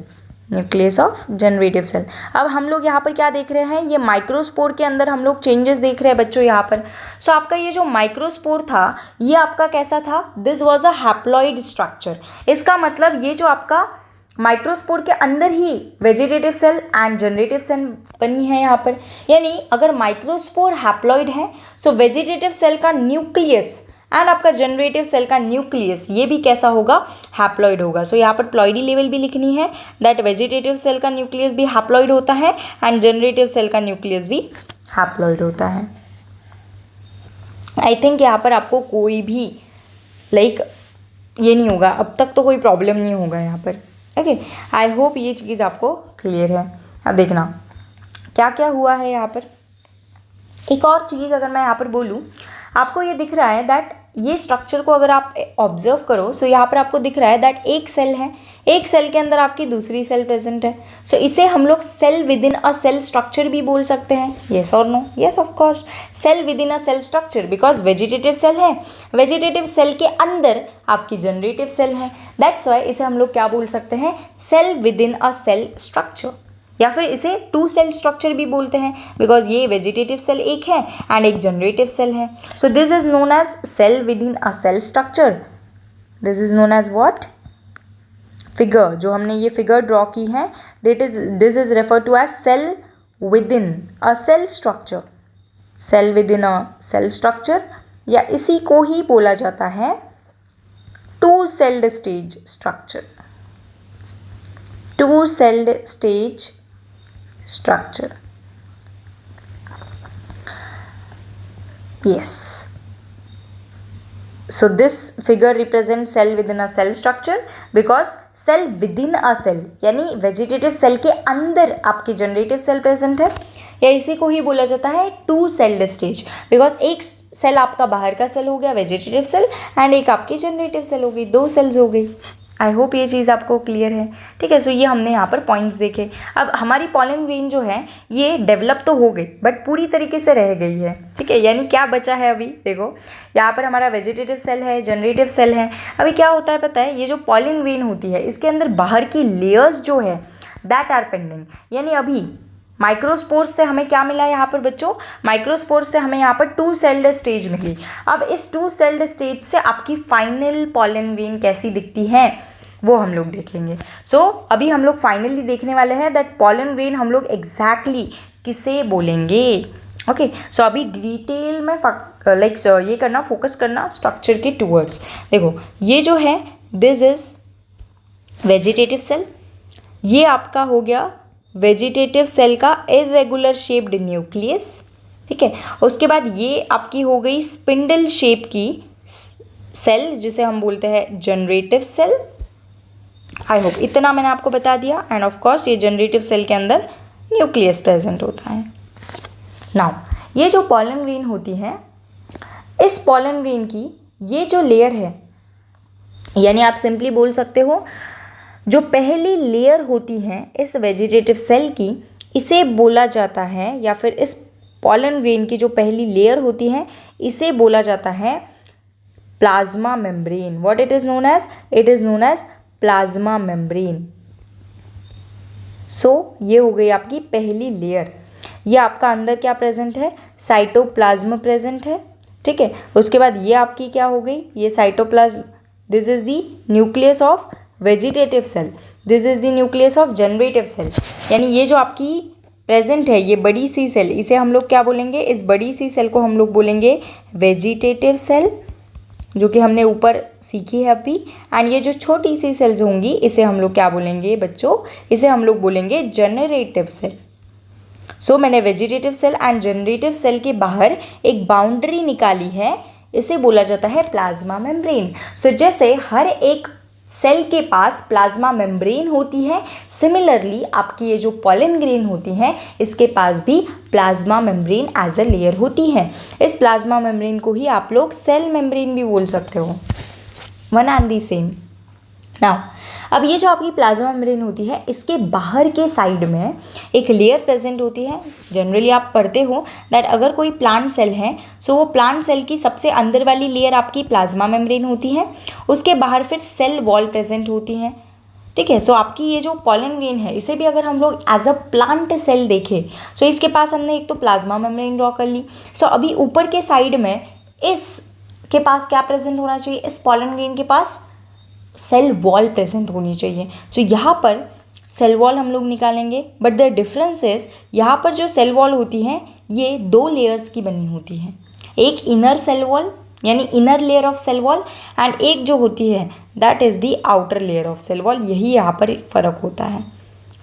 Nucleus of generative cell. अब हम लोग यहाँ पर क्या देख रहे हैं? ये माइक्रोस्पोर के अंदर हम लोग चेंजेस देख रहे हैं बच्चों यहाँ पर। सो आपका ये जो माइक्रोस्पोर था ये आपका कैसा था? This was a haploid structure. इसका मतलब ये जो आपका माइक्रोस्पोर के अंदर ही vegetative cell and generative cell बनी है यहाँ पर, यानी अगर माइक्रोस्पोर हैप्लॉइड है सो वेजिटेटिव सेल का न्यूक्लियस एंड आपका जनरेटिव सेल का न्यूक्लियस ये भी कैसा होगा? हैप्लॉइड होगा। सो यहाँ पर प्लॉइडी लेवल भी लिखनी है दैट वेजिटेटिव सेल का न्यूक्लियस भी हैप्लॉइड होता है एंड जनरेटिव सेल का न्यूक्लियस भी हैप्लॉइड होता है। आई थिंक यहाँ पर आपको कोई भी ये नहीं होगा, अब तक तो कोई प्रॉब्लम नहीं होगा यहाँ पर। ओके, आई होप ये चीज़ आपको क्लियर है। अब देखना क्या क्या हुआ है यहाँ पर। एक और चीज़ अगर मैं यहाँ पर बोलूँ, आपको ये दिख रहा है दैट ये स्ट्रक्चर को अगर आप ऑब्जर्व करो सो यहाँ पर आपको दिख रहा है दैट एक सेल है, एक सेल के अंदर आपकी दूसरी सेल प्रेजेंट है। सो इसे हम लोग cell within a cell structure भी बोल सकते हैं। येस और no? Yes of course, cell within a cell structure because vegetative cell है, वेजिटेटिव सेल के अंदर आपकी जनरेटिव सेल है। दैट्स वाई इसे हम लोग क्या बोल सकते हैं? Cell within a cell structure, या फिर इसे टू सेल स्ट्रक्चर भी बोलते हैं बिकॉज ये वेजिटेटिव सेल एक है एंड एक जनरेटिव सेल है। So this is known as cell within a cell structure. This is known as what? Figure. जो हमने ये फिगर ड्रॉ की है this is refer to as cell within a cell structure. Cell within a cell structure, या इसी को ही बोला जाता है two celled stage structure. Two celled stage structure. Yes. So this figure represents cell within a cell structure because cell within a cell, यानी vegetative cell के अंदर आपके जनरेटिव सेल प्रेजेंट है, या इसी को ही बोला जाता है टू सेल्ड स्टेज, बिकॉज एक सेल आपका बाहर का सेल हो गया वेजिटेटिव सेल एंड एक आपकी जनरेटिव सेल हो गई, दो सेल्स हो गई। आई होप ये चीज़ आपको क्लियर है। ठीक है, सो ये हमने यहाँ पर पॉइंट्स देखे। अब हमारी पॉलन ग्रेन जो है ये डेवलप तो हो गई बट पूरी तरीके से रह गई है। ठीक है, यानी क्या बचा है अभी, देखो यहाँ पर हमारा वेजिटेटिव सेल है, जनरेटिव सेल है। अभी क्या होता है पता है, ये जो पॉलन ग्रेन होती है इसके अंदर बाहर की लेयर्स जो है दैट आर पेंडिंग, यानी अभी माइक्रोस्पोर्स से हमें क्या मिला यहाँ पर बच्चों, माइक्रोस्पोर्स से हमें यहाँ पर टू सेल्ड स्टेज मिली। अब इस टू सेल्ड स्टेज से आपकी फाइनल पॉलन ग्रेन कैसी दिखती है वो हम लोग देखेंगे। सो अभी हम लोग फाइनली देखने वाले हैं दैट पॉलन ग्रेन हम लोग एग्जैक्टली किसे बोलेंगे। ओके, सो अभी डिटेल में लाइक ये करना, फोकस करना स्ट्रक्चर के टूवर्ड्स। देखो ये जो है दिस इज वेजिटेटिव सेल, ये आपका हो गया वेजिटेटिव सेल का इरेगुलर शेप्ड न्यूक्लियस। ठीक है, उसके बाद ये आपकी हो गई स्पिंडल शेप की सेल जिसे हम बोलते हैं जनरेटिव सेल। आई होप इतना मैंने आपको बता दिया। एंड ऑफ कोर्स ये जनरेटिव सेल के अंदर न्यूक्लियस प्रेजेंट होता है। नाउ ये जो पॉलन ग्रेन होती है, इस पॉलन ग्रेन की ये जो लेयर है, यानी आप सिंपली बोल सकते हो जो पहली लेयर होती है इस वेजिटेटिव सेल की, इसे बोला जाता है, या फिर इस पॉलन ग्रेन की जो पहली लेयर होती है इसे बोला जाता है plasma membrane. What it is known as, it is known as plasma membrane. So ये हो गई आपकी पहली लेयर। ये आपका अंदर क्या प्रेजेंट है, साइटोप्लाज्म प्रेजेंट है। ठीक है, उसके बाद ये आपकी क्या हो गई, ये cytoplasm, this is the nucleus of vegetative cell, this is the nucleus of generative cell. यानी ये जो आपकी प्रेजेंट है ये बड़ी सी सेल, इसे हम लोग क्या बोलेंगे, इस बड़ी सी सेल को हम लोग बोलेंगे वेजिटेटिव सेल, जो कि हमने ऊपर सीखी है अभी। एंड ये जो छोटी सी सेल्स होंगी इसे हम लोग क्या बोलेंगे बच्चों, इसे हम लोग बोलेंगे जनरेटिव सेल। सो मैंने vegetative cell and generative cell के बाहर एक बाउंड्री निकाली है, इसे बोला जाता है प्लाज्मा मेम्ब्रेन। सो जैसे हर एक सेल के पास प्लाज्मा मेम्ब्रेन होती है, सिमिलरली आपकी ये जो पॉलन ग्रेन होती है इसके पास भी plasma membrane as a layer होती है। इस प्लाज्मा मेम्ब्रेन को ही आप लोग सेल मेम्ब्रेन भी बोल सकते हो, one and the same. Now अब ये जो आपकी प्लाज्मा मेम्ब्रेन होती है इसके बाहर के साइड में एक लेयर प्रेजेंट होती है। जनरली आप पढ़ते हो दैट अगर कोई प्लांट सेल है सो वो प्लांट सेल की सबसे अंदर वाली लेयर आपकी प्लाज्मा मेम्ब्रेन होती है, उसके बाहर फिर सेल वॉल प्रेजेंट होती है। ठीक है, सो आपकी ये जो पॉलन ग्रेन है इसे भी अगर हम लोग एज अ प्लांट सेल देखें, सो इसके पास हमने एक तो प्लाज्मा मेम्ब्रेन ड्रॉ कर ली। सो अभी ऊपर के साइड में इसके पास क्या प्रेजेंट होना चाहिए, इस पॉलन ग्रेन के पास सेल वॉल प्रेजेंट होनी चाहिए। सो यहाँ पर सेल वॉल हम लोग निकालेंगे, बट द डिफरेंस इज यहाँ पर जो सेल वॉल होती है ये दो लेयर्स की बनी होती है, एक इनर सेल वॉल यानी inner layer of cell wall and एक जो होती है that is the outer layer of cell wall. यही यहाँ पर फ़र्क होता है।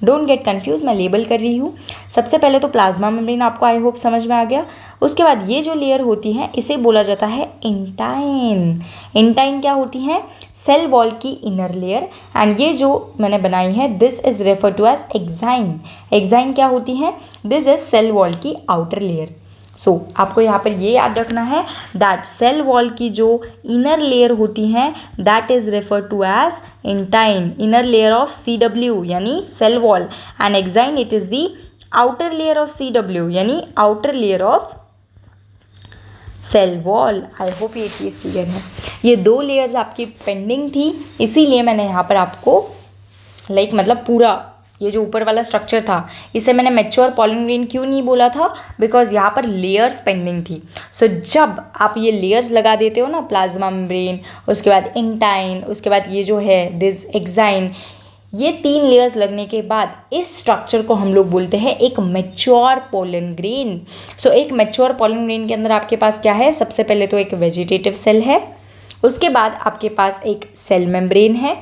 डोंट गेट कन्फ्यूज, मैं लेबल कर रही हूँ। सबसे पहले तो प्लाज्मा मेम्ब्रेन आपको आई होप समझ में आ गया। उसके बाद ये जो लेयर होती है इसे बोला जाता है इंटाइन। इंटाइन क्या होती है, सेल वॉल की इनर लेयर। एंड ये जो मैंने बनाई है this is refer to as exine. Exine क्या होती है, दिस इज सेल वॉल की आउटर लेयर। सो आपको यहाँ पर ये याद रखना है दैट सेल वॉल की जो इनर लेयर होती हैं that is refer to as intine, inner layer of CW यानी cell wall, and exine it is the outer layer of CW यानी outer layer of cell wall. I hope ये चीज़ clear है। ये दो layers आपकी पेंडिंग थी, इसीलिए मैंने यहाँ पर आपको मतलब पूरा ये जो ऊपर वाला स्ट्रक्चर था इसे मैंने मैच्योर पॉलन ग्रेन क्यों नहीं बोला था, बिकॉज यहाँ पर लेयर्स पेंडिंग थी। सो जब आप ये लेयर्स लगा देते हो ना, प्लाज्मा मेम्ब्रेन, उसके बाद इंटाइन, उसके बाद ये जो है दिस एक्साइन, ये 3 लेयर्स लगने के बाद इस स्ट्रक्चर को हम लोग बोलते हैं एक मैच्योर पॉलन ग्रेन। सो एक मैच्योर पॉलन ग्रेन के अंदर आपके पास क्या है, सबसे पहले तो एक वेजिटेटिव सेल है, उसके बाद आपके पास एक सेल मेम्ब्रेन है,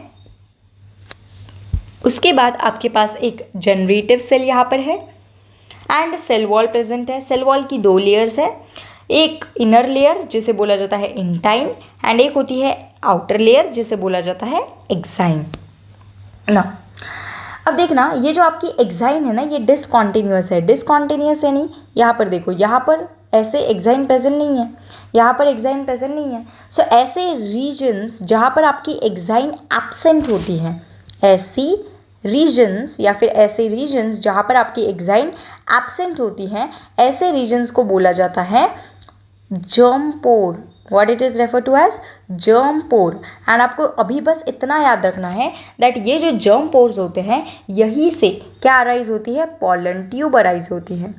उसके बाद आपके पास एक जनरेटिव सेल यहाँ पर है एंड सेल वॉल प्रेजेंट है। सेल वॉल की 2 लेयर्स है, एक इनर लेयर जिसे बोला जाता है इंटाइन एंड एक होती है आउटर लेयर जिसे बोला जाता है एक्साइन। ना। अब देखना, ये जो आपकी एक्साइन है ना, ये डिसकॉन्टिन्यूअस है। डिसकॉन्टिन्यूअस यानी यहाँ पर देखो, यहाँ पर ऐसे एक्साइन प्रेजेंट नहीं है, यहाँ पर एक्साइन प्रेजेंट नहीं है। सो ऐसे रीजन्स जहाँ पर आपकी एक्साइन एब्सेंट होती हैं, ऐसी रीजन्स या फिर ऐसे रीजन्स जहाँ पर आपकी एक्साइन एब्सेंट होती हैं, ऐसे रीजन्स को बोला जाता है germ pore. What it is refer to as germ pore. And आपको अभी बस इतना याद रखना है दैट ये जो जर्म पोर्स होते हैं, यहीं से क्या अराइज होती है, पॉलन ट्यूब अराइज होती है।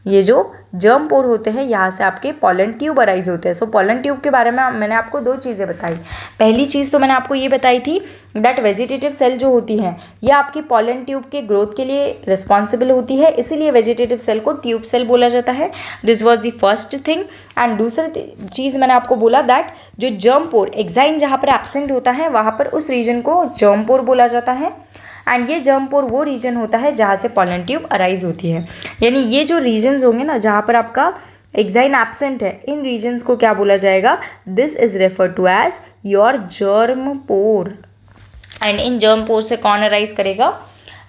ये जो जर्म पोर होते हैं, यहाँ से आपके पॉलन ट्यूब अराइज होते हैं। सो पॉलन ट्यूब के बारे में मैंने आपको दो चीज़ें बताई। पहली चीज़ तो मैंने आपको ये बताई थी दैट वेजिटेटिव सेल जो होती हैं, ये आपकी पॉलन ट्यूब के ग्रोथ के लिए रिस्पॉन्सिबल होती है, इसीलिए वेजिटेटिव सेल को ट्यूब सेल बोला जाता है। This was the first thing. And दूसरी चीज़ मैंने आपको बोला दैट जो जर्म पोर, एक्साइन जहाँ पर एब्सेंट होता है, वहाँ पर उस रीजन को जर्म पोर बोला जाता है। एंड ये जर्म पोर वो रीजन होता है जहाँ से पॉलन ट्यूब अराइज होती है। यानी ये जो रीजन्स होंगे ना, जहाँ पर आपका एक्साइन एब्सेंट है, इन रीजन्स को क्या बोला जाएगा, this is refer to as your germ pore. And in germ pore से कौन अराइज करेगा,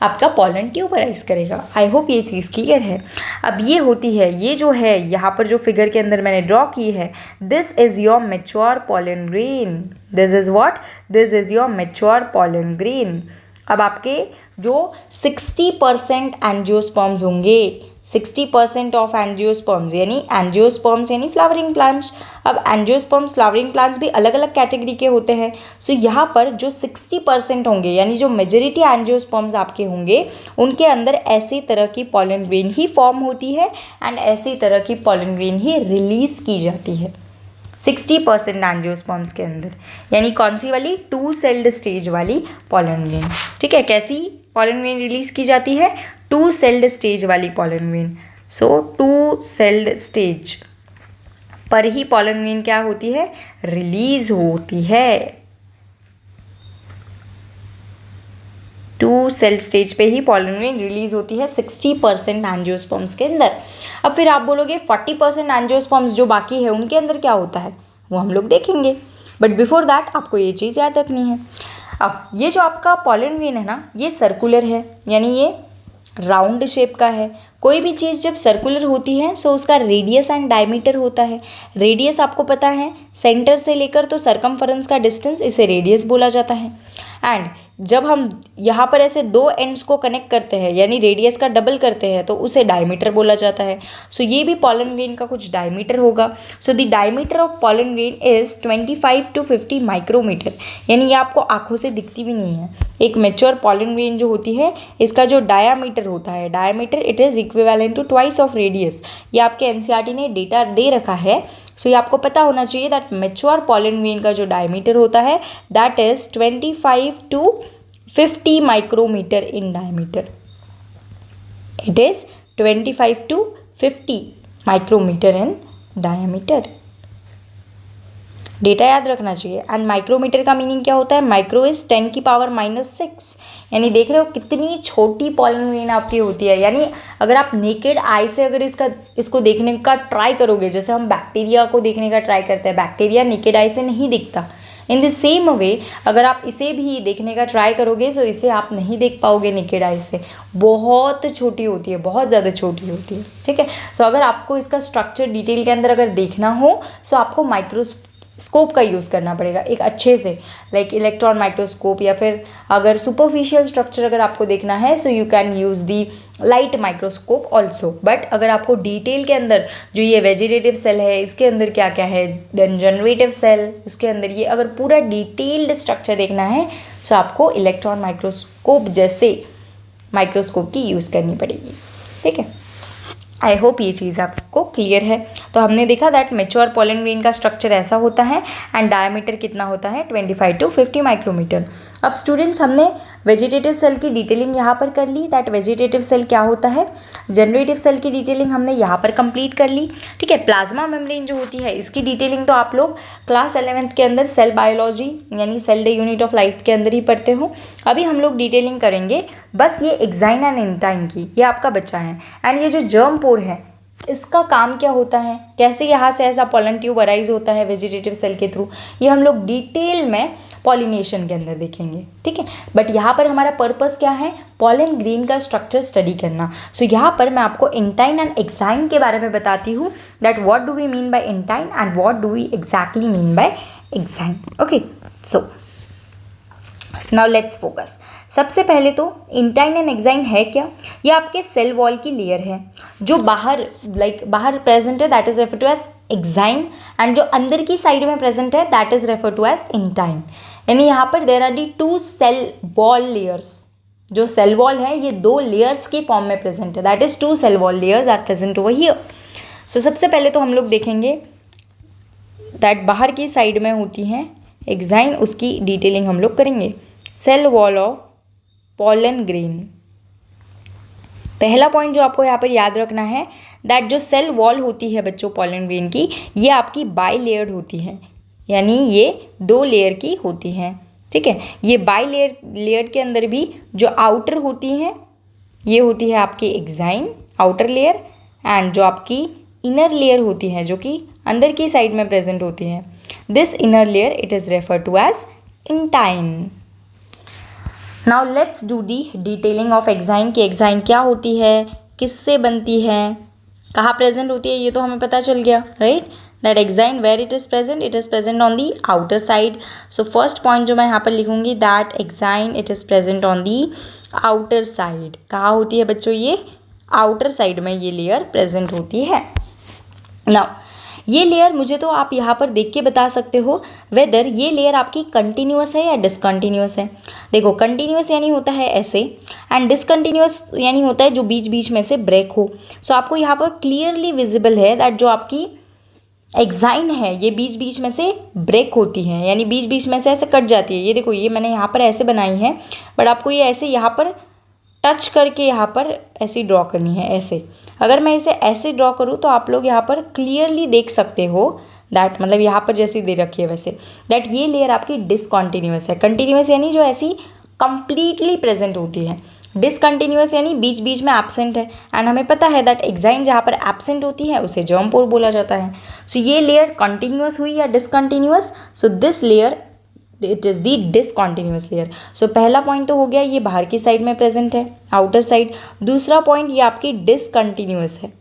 आपका पॉलन ट्यूब अराइज करेगा। आई होप ये चीज़ क्लियर है। अब ये होती है, ये जो है यहाँ पर जो फिगर के अंदर मैंने ड्रॉ की है, this is your mature pollen grain. This is what, this is your mature pollen grain. अब आपके जो 60% एंजियोस्पर्म्स होंगे, 60% ऑफ एंजियोस्पर्म्स यानी फ्लावरिंग प्लांट्स। अब एंजियोस्पर्म्स फ्लावरिंग प्लांट्स भी अलग अलग कैटेगरी के होते हैं। सो यहाँ पर जो 60% होंगे, यानी जो मेजॉरिटी एंजियोस्पर्म्स आपके होंगे, उनके अंदर ऐसी तरह की पॉलन ग्रेन ही फॉर्म होती है एंड ऐसी तरह की पॉलन ग्रेन ही रिलीज की जाती है 60% एंजियोस्पर्म्स के अंदर। यानी कौन सी वाली, 2 सेल्ड स्टेज वाली पॉलन ग्रेन। ठीक है, कैसी पॉलन ग्रेन रिलीज की जाती है, 2 सेल्ड स्टेज वाली पॉलन ग्रेन। सो 2 सेल्ड स्टेज पर ही पॉलन ग्रेन क्या होती है, रिलीज होती है। 2 सेल स्टेज पे ही पॉलन ग्रेन रिलीज होती है 60% एंजियोस्पर्म्स के अंदर। अब फिर आप बोलोगे 40% एंजियोस्पर्म्स जो बाकी है, उनके अंदर क्या होता है, वो हम लोग देखेंगे। बट बिफोर दैट आपको ये चीज़ याद रखनी है। अब ये जो आपका पॉलन ग्रेन है ना, ये सर्कुलर है, यानी ये राउंड शेप का है। कोई भी चीज़ जब सर्कुलर होती है सो उसका रेडियस एंड डायमीटर होता है। रेडियस आपको पता है, सेंटर से लेकर तो सरकमफरेंस का डिस्टेंस, इसे रेडियस बोला जाता है। एंड जब हम यहाँ पर ऐसे 2 एंड्स को कनेक्ट करते हैं, यानी रेडियस का डबल करते हैं, तो उसे डायमीटर बोला जाता है। सो ये भी पॉलन ग्रेन का कुछ डायमीटर होगा। So the diameter of pollen grain is 25 to 50 micrometer. यानी ये आपको आंखों से दिखती भी नहीं है। एक मैच्योर पॉलन ग्रेन जो होती है, इसका जो डायामीटर होता है, diameter it is equivalent to twice of radius. ये आपके एनसीईआरटी ने डेटा दे रखा है। सो ये आपको पता होना चाहिए दैट मैच्योर पॉलन ग्रेन का जो डायमीटर होता है, that is 25 to 50 micrometer in diameter. It is 25 to 50 micrometer in diameter. Data याद रखना चाहिए। एंड माइक्रोमीटर का मीनिंग क्या होता है, माइक्रो इज 10⁻⁻⁶। यानी देख रहे हो कितनी छोटी पॉलन ग्रेन आपकी होती है। यानी अगर आप नेकेड आई से अगर इसको देखने का ट्राई करोगे, जैसे हम बैक्टीरिया को देखने का ट्राई करते हैं, बैक्टीरिया नेकेड आई से नहीं दिखता। इन द सेम वे अगर आप इसे भी देखने का ट्राई करोगे सो इसे आप नहीं देख पाओगे नेकेड आई से, बहुत छोटी होती है, बहुत ज़्यादा छोटी होती है। ठीक है, सो अगर आपको इसका स्ट्रक्चर डिटेल के अंदर अगर देखना हो सो आपको माइक्रोस्कोप का यूज़ करना पड़ेगा एक अच्छे से, लाइक इलेक्ट्रॉन माइक्रोस्कोप, या फिर अगर सुपरफिशियल स्ट्रक्चर अगर आपको देखना है so you can use the light microscope also. But अगर आपको डिटेल के अंदर जो ये वेजिटेटिव सेल है इसके अंदर क्या क्या है, देन जनरेटिव सेल, इसके अंदर ये अगर पूरा डिटेल्ड स्ट्रक्चर देखना है सो आपको इलेक्ट्रॉन माइक्रोस्कोप जैसे माइक्रोस्कोप की यूज़ करनी पड़ेगी। ठीक है, आई होप ये चीज़ आपको क्लियर है। तो हमने देखा दैट मैच्योर पॉलन ग्रेन का स्ट्रक्चर ऐसा होता है एंड डायमीटर कितना होता है 25 to 50 माइक्रोमीटर। अब स्टूडेंट्स हमने वेजिटेटिव सेल की डिटेलिंग यहाँ पर कर ली, दैट वेजिटेटिव सेल क्या होता है, जनरेटिव सेल की डिटेलिंग हमने यहाँ पर कंप्लीट कर ली। ठीक है, प्लाज्मा मेम्ब्रेन जो होती है इसकी डिटेलिंग तो आप लोग क्लास 11th के अंदर सेल बायोलॉजी यानी cell the unit of life के अंदर ही पढ़ते हो। अभी हम लोग डिटेलिंग करेंगे बस ये एक्साइन एंड इंटाइन की, ये आपका बच्चा है। एंड ये जो जर्म पोर है इसका काम क्या होता है, कैसे यहाँ से ऐसा पॉलन ट्यूब अराइज होता है वेजिटेटिव सेल के थ्रू, ये हम लोग डिटेल में पॉलिनेशन के अंदर देखेंगे, ठीक है। बट यहाँ पर हमारा पर्पस क्या है, पॉलन ग्रेन का स्ट्रक्चर स्टडी करना। सो यहाँ पर मैं आपको इंटाइन एंड एक्साइन के बारे में बताती हूँ, that what do we mean by intine and what do we exactly mean by exine. Okay, so now let's focus. सबसे पहले तो इंटाइन एंड एक्साइन है क्या, ये आपके सेल वॉल की लेयर है जो बाहर बाहर प्रेजेंट है, that is refer to as exine, and जो अंदर की साइड में प्रेजेंट है that is refer to as intine. यानी यहाँ पर there are the two cell wall layers. जो सेल वॉल है ये दो लेयर्स के फॉर्म में प्रेजेंट है, that is two cell wall layers are present over here. So सबसे पहले तो हम लोग देखेंगे दैट बाहर की साइड में होती हैं एक्साइन, उसकी डिटेलिंग हम लोग करेंगे। Cell wall of pollen grain, पहला पॉइंट जो आपको यहाँ पर याद रखना है दैट जो सेल वॉल होती है बच्चों पॉलन ग्रेन की, ये आपकी बाई लेयर्ड होती है, यानी ये दो लेयर की होती हैं, ठीक है। ये बाई लेयर के अंदर भी जो आउटर होती हैं ये होती है आपकी एक्साइन आउटर लेयर, एंड जो आपकी इनर लेयर होती है जो कि अंदर की साइड में प्रेजेंट होती है, this inner layer it is refer to as intine. Now let's do the detailing of exine कि एक्साइन क्या होती है, किससे बनती है, कहाँ प्रेजेंट होती है, ये तो हमें पता चल गया, right. That exine where it is present on the outer side. So first point जो मैं यहाँ पर लिखूंगी that exine it is present on the outer side. कहाँ होती है बच्चों, ये आउटर साइड में ये लेयर प्रेजेंट होती है। नाउ ये लेयर मुझे तो आप यहाँ पर देख के बता सकते हो वेदर ये लेयर आपकी कंटिन्यूअस है या डिसकंटिन्यूअस है। देखो कंटिन्यूअस यानी होता है ऐसे, एंड डिसकंटिन्यूअस यानी होता है जो बीच बीच में से ब्रेक हो। सो आपको यहाँ पर क्लियरली विजिबल है दैट जो आपकी एक्साइन है ये बीच बीच में से ब्रेक होती है, यानी बीच बीच में से ऐसे कट जाती है। ये देखो ये मैंने यहाँ पर ऐसे बनाई है, बट आपको ये ऐसे यहाँ पर टच करके यहाँ पर ऐसी ड्रॉ करनी है ऐसे। अगर मैं इसे ऐसे ड्रॉ करूँ तो आप लोग यहाँ पर क्लियरली देख सकते हो दैट, मतलब यहाँ पर जैसी दे रखी है वैसे, दैट ये लेयर आपकी डिसकंटिन्यूअस है। कंटिन्यूअस यानी जो ऐसी कंप्लीटली प्रेजेंट होती है, डिसकंटिन्यूअस यानी बीच बीच में एब्सेंट है। एंड हमें पता है दैट एक्साइन जहाँ पर एब्सेंट होती है उसे जर्म पोर बोला जाता है। सो ये लेयर कंटिन्यूअस हुई या discontinuous, so this layer it is the discontinuous layer. So पहला पॉइंट तो हो गया ये बाहर की साइड में प्रेजेंट है आउटर साइड। दूसरा पॉइंट ये आपकी डिसकंटिन्यूअस है,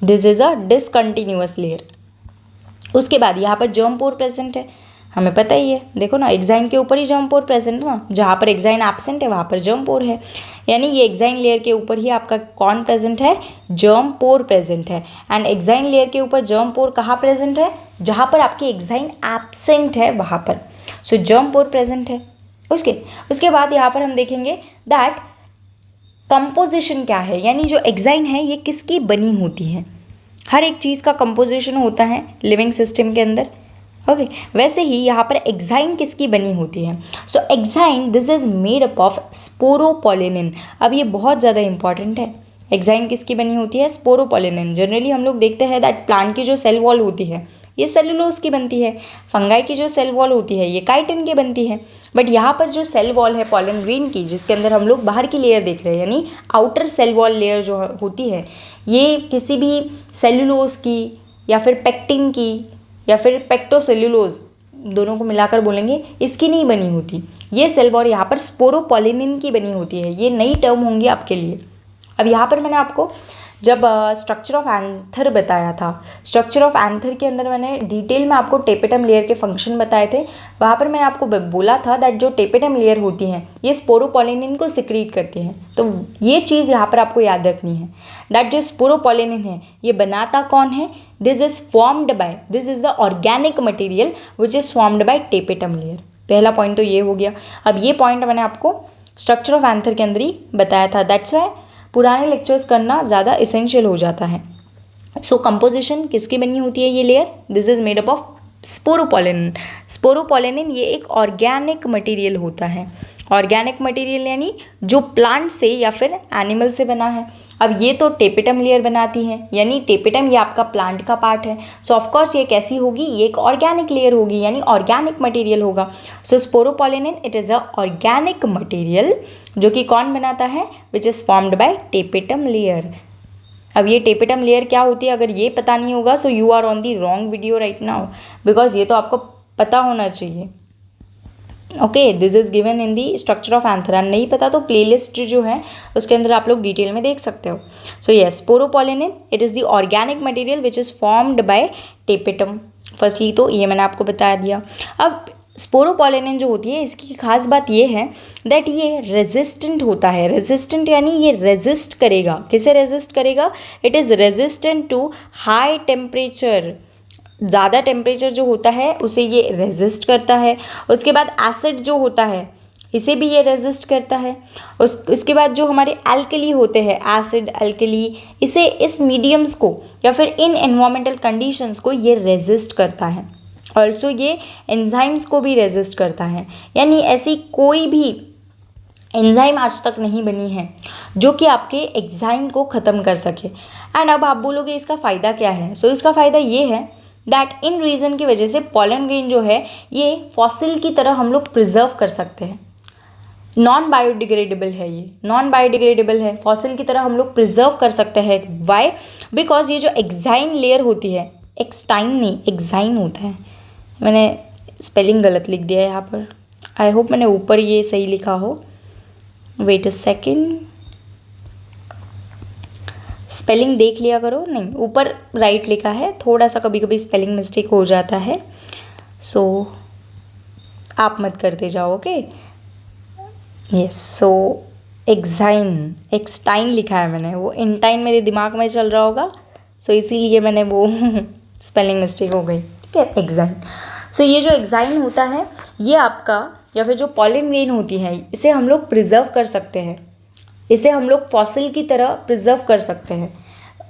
this is a discontinuous layer. उसके बाद यहाँ पर जर्म पोर प्रेजेंट है, हमें पता ही है, देखो ना एक्साइन के ऊपर ही जर्म पोर प्रेजेंट है ना, जहाँ पर एक्साइन एब्सेंट है वहाँ पर जर्म पोर है, यानी ये एक्साइन लेयर के ऊपर ही आपका कौन प्रेजेंट है, जर्म पोर प्रेजेंट है। एंड एक्साइन लेयर के ऊपर जर्म पोर कहाँ प्रेजेंट है, जहाँ पर आपकी एक्साइन एब्सेंट है वहाँ पर। सो जर्म पोर प्रेजेंट है। उसके बाद यहाँ पर हम देखेंगे दैट कंपोजिशन क्या है, यानी जो एक्साइन है ये किसकी बनी होती है। हर एक चीज़ का कंपोजिशन होता है लिविंग सिस्टम के अंदर, ओके। वैसे ही यहाँ पर एक्साइन किसकी बनी होती है। So exine this is made up of sporopollenin. अब ये बहुत ज़्यादा इंपॉर्टेंट है, एक्साइन किसकी बनी होती है, स्पोरोपोलिनिन। जनरली हम लोग देखते हैं दैट प्लांट की जो सेल वॉल होती है ये सेलुलोज की बनती है, फंगाई की जो सेल वॉल होती है ये काइटिन की बनती है। बट यहाँ पर जो सेल वॉल है पॉलन ग्रेन की, जिसके अंदर हम लोग बाहर की लेयर देख रहे हैं, यानी आउटर सेल वॉल लेयर जो होती है ये किसी भी सेलुलोज की या फिर पेक्टिन की या फिर पेक्टोसेल्युलोज, दोनों को मिलाकर बोलेंगे, इसकी नहीं बनी होती। ये सेल वॉल यहाँ पर स्पोरोपोलिनिन की बनी होती है। ये नई टर्म होंगी आपके लिए। अब यहाँ पर मैंने आपको जब स्ट्रक्चर ऑफ एंथर बताया था, स्ट्रक्चर ऑफ एंथर के अंदर मैंने डिटेल में आपको टेपेटम लेयर के फंक्शन बताए थे। वहाँ पर मैंने आपको बोला था दैट जो टेपेटम लेयर होती हैं ये स्पोरोपोलिनिन को सिक्रीट करती हैं। तो ये चीज़ यहाँ पर आपको याद रखनी है दैट जो स्पोरोपोलिनिन है ये बनाता कौन है, this is the organic material which is formed by tapetum layer. पहला पॉइंट तो ये हो गया। अब ये पॉइंट मैंने आपको स्ट्रक्चर ऑफ एंथर के अंदर ही बताया था, दैट्स वाई पुराने लेक्चर्स करना ज़्यादा इसेंशियल हो जाता है। सो कंपोजिशन किसकी बनी होती है ये layer, this is made up of sporopollenin. Sporopollenin ये एक ऑर्गेनिक मटेरियल होता है। ऑर्गेनिक मटेरियल यानी जो प्लांट से या फिर एनिमल से बना है। अब ये तो टेपेटम लेयर बनाती है, यानी टेपेटम ये आपका प्लांट का पार्ट है। सो ऑफकोर्स ये कैसी होगी, ये एक ऑर्गेनिक लेयर होगी, यानी ऑर्गेनिक मटेरियल होगा। So sporopollenin it is a organic material जो कि कौन बनाता है, which is formed by tapetum layer. अब ये टेपेटम लेयर क्या होती है, अगर ये पता नहीं होगा so you are on the wrong video right now, because ये तो आपको पता होना चाहिए। Okay, this is given in the structure of anther. नहीं पता तो प्लेलिस्ट जो है उसके अंदर आप लोग डिटेल में देख सकते हो। So yes, sporopollenin it is the organic material which is formed by tapetum. Firstly तो ये मैंने आपको बता दिया। अब स्पोरोपोलिनेन जो होती है इसकी खास बात ये है दैट ये रेजिस्टेंट होता है। रेजिस्टेंट यानी ये रेजिस्ट करेगा। किसे रेजिस्ट करेगा? It is resistant to high temperature. ज़्यादा टेम्परेचर जो होता है उसे ये रेजिस्ट करता है। उसके बाद एसिड जो होता है इसे भी ये रेजिस्ट करता है। उसके बाद जो हमारे एल्कली होते हैं, एसिड एल्कली, इसे इस मीडियम्स को या फिर इन एनवायरमेंटल कंडीशंस को ये रेजिस्ट करता है। ऑल्सो ये एंजाइम्स को भी रेजिस्ट करता है। यानी ऐसी कोई भी एंजाइम आज तक नहीं बनी है जो कि आपके एंजाइम को ख़त्म कर सके। एंड अब आप बोलोगे इसका फ़ायदा क्या है? सो इसका फ़ायदा ये है दैट इन रीज़न की वजह से पॉलन ग्रेन जो है ये फॉसिल की तरह हम लोग प्रिजर्व कर सकते हैं। नॉन बायोडिग्रेडेबल है, ये नॉन बायोडिग्रेडेबल है, फॉसिल की तरह हम लोग प्रिजर्व कर सकते हैं। वाई? बिकॉज ये जो एक्साइन लेयर होती है, एक्सटाइन नहीं एक्साइन होता है। मैंने स्पेलिंग गलत लिख दिया है यहाँ पर। आई होप मैंने ऊपर ये सही लिखा हो। वेट अ सेकेंड, स्पेलिंग देख लिया करो। नहीं, ऊपर राइट लिखा है, थोड़ा सा कभी कभी स्पेलिंग मिस्टेक हो जाता है। सो आप मत करते जाओ। Okay, yes. So exine, extine लिखा है मैंने, वो इंटाइन मेरे दिमाग में चल रहा होगा, सो इसीलिए मैंने वो स्पेलिंग मिस्टेक हो गई। ठीक है, एक्साइन। सो ये जो एक्साइन होता है ये आपका, या फिर जो पॉलन ग्रेन होती है, इसे हम लोग प्रिजर्व कर सकते हैं। इसे हम लोग फॉसिल की तरह प्रिजर्व कर सकते हैं।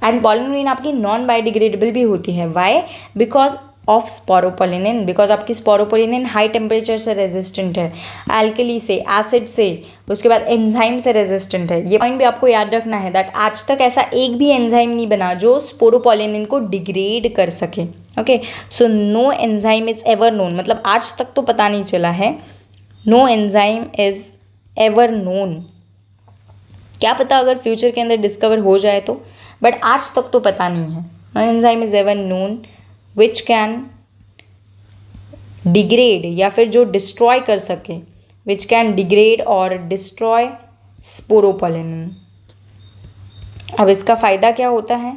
एंड पॉलन ग्रेन आपकी नॉन बायोडिग्रेडेबल भी होती है। Why? Because of sporopollenin. Because आपकी स्पोरोपोलिनेन हाई टेम्परेचर से रेजिस्टेंट है, एल्कली से, एसिड से, उसके बाद एंजाइम से रेजिस्टेंट है। ये पॉइंट भी आपको याद रखना है दैट आज तक ऐसा एक भी एंजाइम नहीं बना जो स्पोरोपोलिनेन को डिग्रेड कर सके। Okay, so no enzyme is ever known, मतलब आज तक तो पता नहीं चला है। No enzyme is ever known. क्या पता अगर फ्यूचर के अंदर डिस्कवर हो जाए तो, बट आज तक तो पता नहीं है। No enzyme is ever known which can degrade, या फिर जो डिस्ट्रॉय कर सके, विच कैन डिग्रेड और डिस्ट्रॉय स्पोरोपोलिनेन। अब इसका फ़ायदा क्या होता है?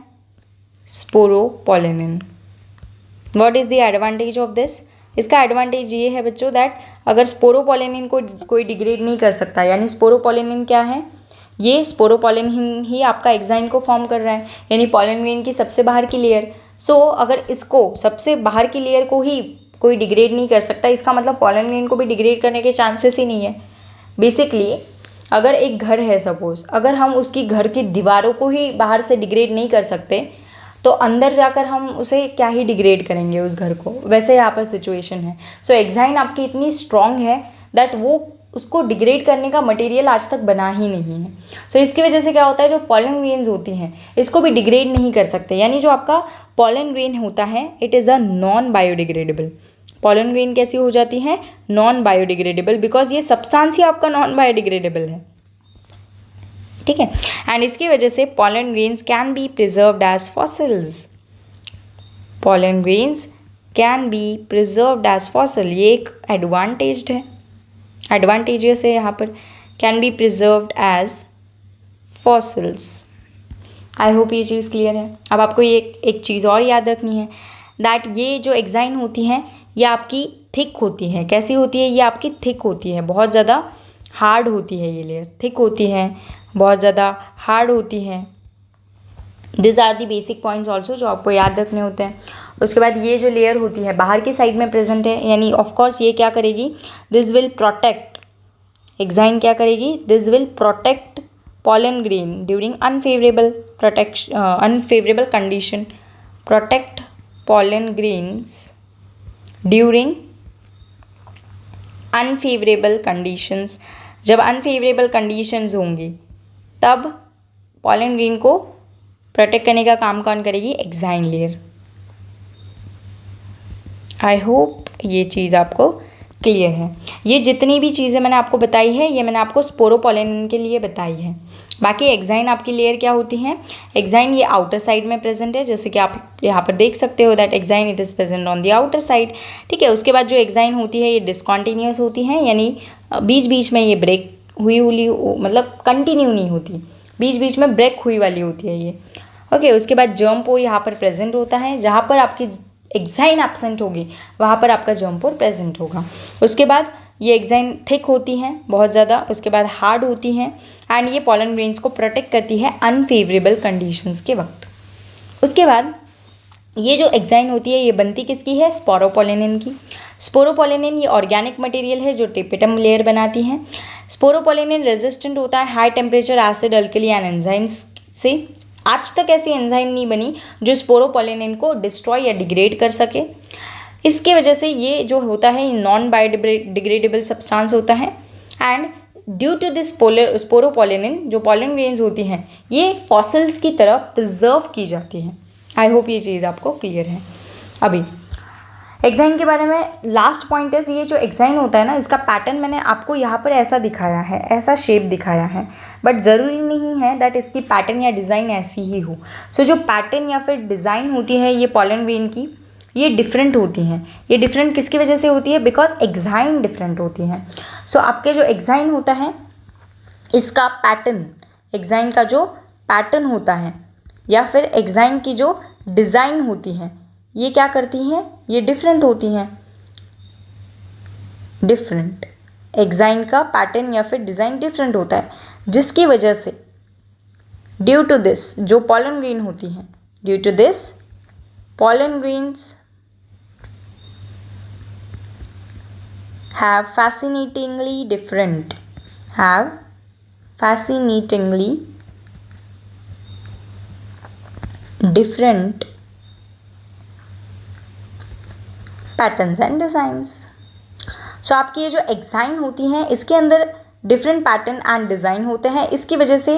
Sporopollenin. What is the advantage of this? इसका एडवांटेज ये है बच्चों दैट अगर स्पोरोपोलिनेन को कोई डिग्रेड नहीं कर सकता, यानी स्पोरोपोलिनेन क्या है? ये स्पोरोपोलिनेन ही आपका एंजाइम को फॉर्म कर रहा है, यानी पॉलन ग्रेन की सबसे बाहर की लेयर। सो अगर इसको, सबसे बाहर की लेयर को ही कोई डिग्रेड नहीं कर सकता, इसका मतलब पॉलन ग्रेन को भी डिग्रेड करने के चांसेस ही नहीं है। बेसिकली अगर एक घर है सपोज, अगर हम उसकी घर की दीवारों को ही बाहर से डिग्रेड नहीं कर सकते तो अंदर जाकर हम उसे क्या ही डिग्रेड करेंगे उस घर को। वैसे यहाँ पर सिचुएशन है। सो एंजाइम आपकी इतनी स्ट्रॉन्ग है दैट वो उसको डिग्रेड करने का मटेरियल आज तक बना ही नहीं है। सो इसकी वजह से क्या होता है, जो पॉलन ग्रेन्स होती हैं इसको भी डिग्रेड नहीं कर सकते। यानी जो आपका पॉलन ग्रेन होता है it is a non biodegradable. Pollen grain कैसी हो जाती है? नॉन बायोडिग्रेडेबल, बिकॉज ये सब्सटेंस ही आपका नॉन बायोडिग्रेडेबल है। ठीक है, एंड इसकी वजह से pollen grains can be preserved as fossils. Pollen grains can be preserved as fossil, ये एक एडवांटेज है, एडवांटेजियस है यहाँ पर, can be preserved as fossils. I hope ये चीज़ क्लियर है। अब आपको ये एक चीज़ और याद रखनी है दैट ये जो एंजाइम होती हैं ये आपकी थिक होती हैं। कैसी होती है? ये आपकी थिक होती है, बहुत ज़्यादा हार्ड होती है। ये लेयर थिक होती है, बहुत ज़्यादा हार्ड होती है। This are the basic points also जो आपको याद रखने होते हैं। उसके बाद ये जो लेयर होती है बाहर की साइड में प्रेजेंट है, यानी ऑफकोर्स ये क्या करेगी? दिस विल प्रोटेक्ट, एंजाइम क्या करेगी? This will protect pollen grain during unfavourable condition. Protect pollen grains during unfavourable conditions. जब अनफेवरेबल कंडीशंस होंगी तब पॉलन ग्रेन को प्रोटेक्ट करने का काम कौन करेगी? Enzyme layer. आई होप ये चीज़ आपको क्लियर है। ये जितनी भी चीज़ें मैंने आपको बताई है ये मैंने आपको स्पोरोपोलिनेन के लिए बताई है। बाकी एक्साइन आपकी लेयर क्या होती है, एक्साइन ये आउटर साइड में प्रेजेंट है, जैसे कि आप यहाँ पर देख सकते हो that exine it is present on the outer side. ठीक है, उसके बाद जो एक्साइन होती है ये डिसकॉन्टीन्यूअस होती है, यानी बीच बीच में ये ब्रेक हुई मतलब कंटिन्यू नहीं होती, बीच बीच में ब्रेक हुई वाली होती है ये। ओके, उसके बाद जर्म पोर यहाँ पर प्रेजेंट होता है, जहाँ पर आपकी एक्साइन एब्सेंट होगी वहाँ पर आपका जर्म पोर प्रेजेंट होगा। उसके बाद ये एक्साइन थिक होती हैं बहुत ज़्यादा, उसके बाद हार्ड होती हैं एंड ये पॉलन ग्रेन्स को प्रोटेक्ट करती है अनफेवरेबल कंडीशंस के वक्त। उसके बाद ये जो एक्साइन होती है ये बनती किसकी है, स्पोरोपोलिनिन की। स्पोरोपोलिनिन ये ऑर्गेनिक मटेरियल है जो टेपिटम लेयर बनाती हैं। स्पोरोपोलिनिन रेजिस्टेंट होता है high temperature acid alkali and enzymes से। आज तक ऐसी एंजाइम नहीं बनी जो स्पोरोपोलिनिन को डिस्ट्रॉय या डिग्रेड कर सके। इसके वजह से ये जो होता है नॉन बायोडिग्रेडेबल सब्सटेंस होता है and due to this sporopollenin जो पॉलन ग्रेन्स होती हैं ये फॉसिल्स की तरह प्रिजर्व की जाती हैं। आई होप ये चीज़ आपको क्लियर है। अभी एक्साइन के बारे में लास्ट पॉइंट है, ये जो एक्साइन होता है ना इसका पैटर्न मैंने आपको यहाँ पर ऐसा दिखाया है, ऐसा शेप दिखाया है, बट ज़रूरी नहीं है दैट इसकी पैटर्न या डिज़ाइन ऐसी ही हो। सो जो पैटर्न या फिर डिज़ाइन होती है ये पॉलन ग्रेन की ये डिफरेंट होती हैं। ये डिफरेंट किसकी वजह से होती है, बिकॉज एक्साइन डिफरेंट होती हैं। सो आपके जो एक्साइन होता है इसका पैटर्न, एक्साइन का जो पैटर्न होता है या फिर एक्साइन की जो डिज़ाइन होती है ये क्या करती हैं, ये डिफरेंट होती हैं। डिफरेंट एक्साइन का पैटर्न या फिर डिज़ाइन डिफरेंट होता है, जिसकी वजह से ड्यू टू दिस जो पॉलन ग्रेन होती हैं, due to this pollen grains have fascinatingly different patterns and designs. So आपकी ये जो एक्साइन होती हैं इसके अंदर डिफरेंट पैटर्न एंड डिज़ाइन होते हैं। इसकी वजह से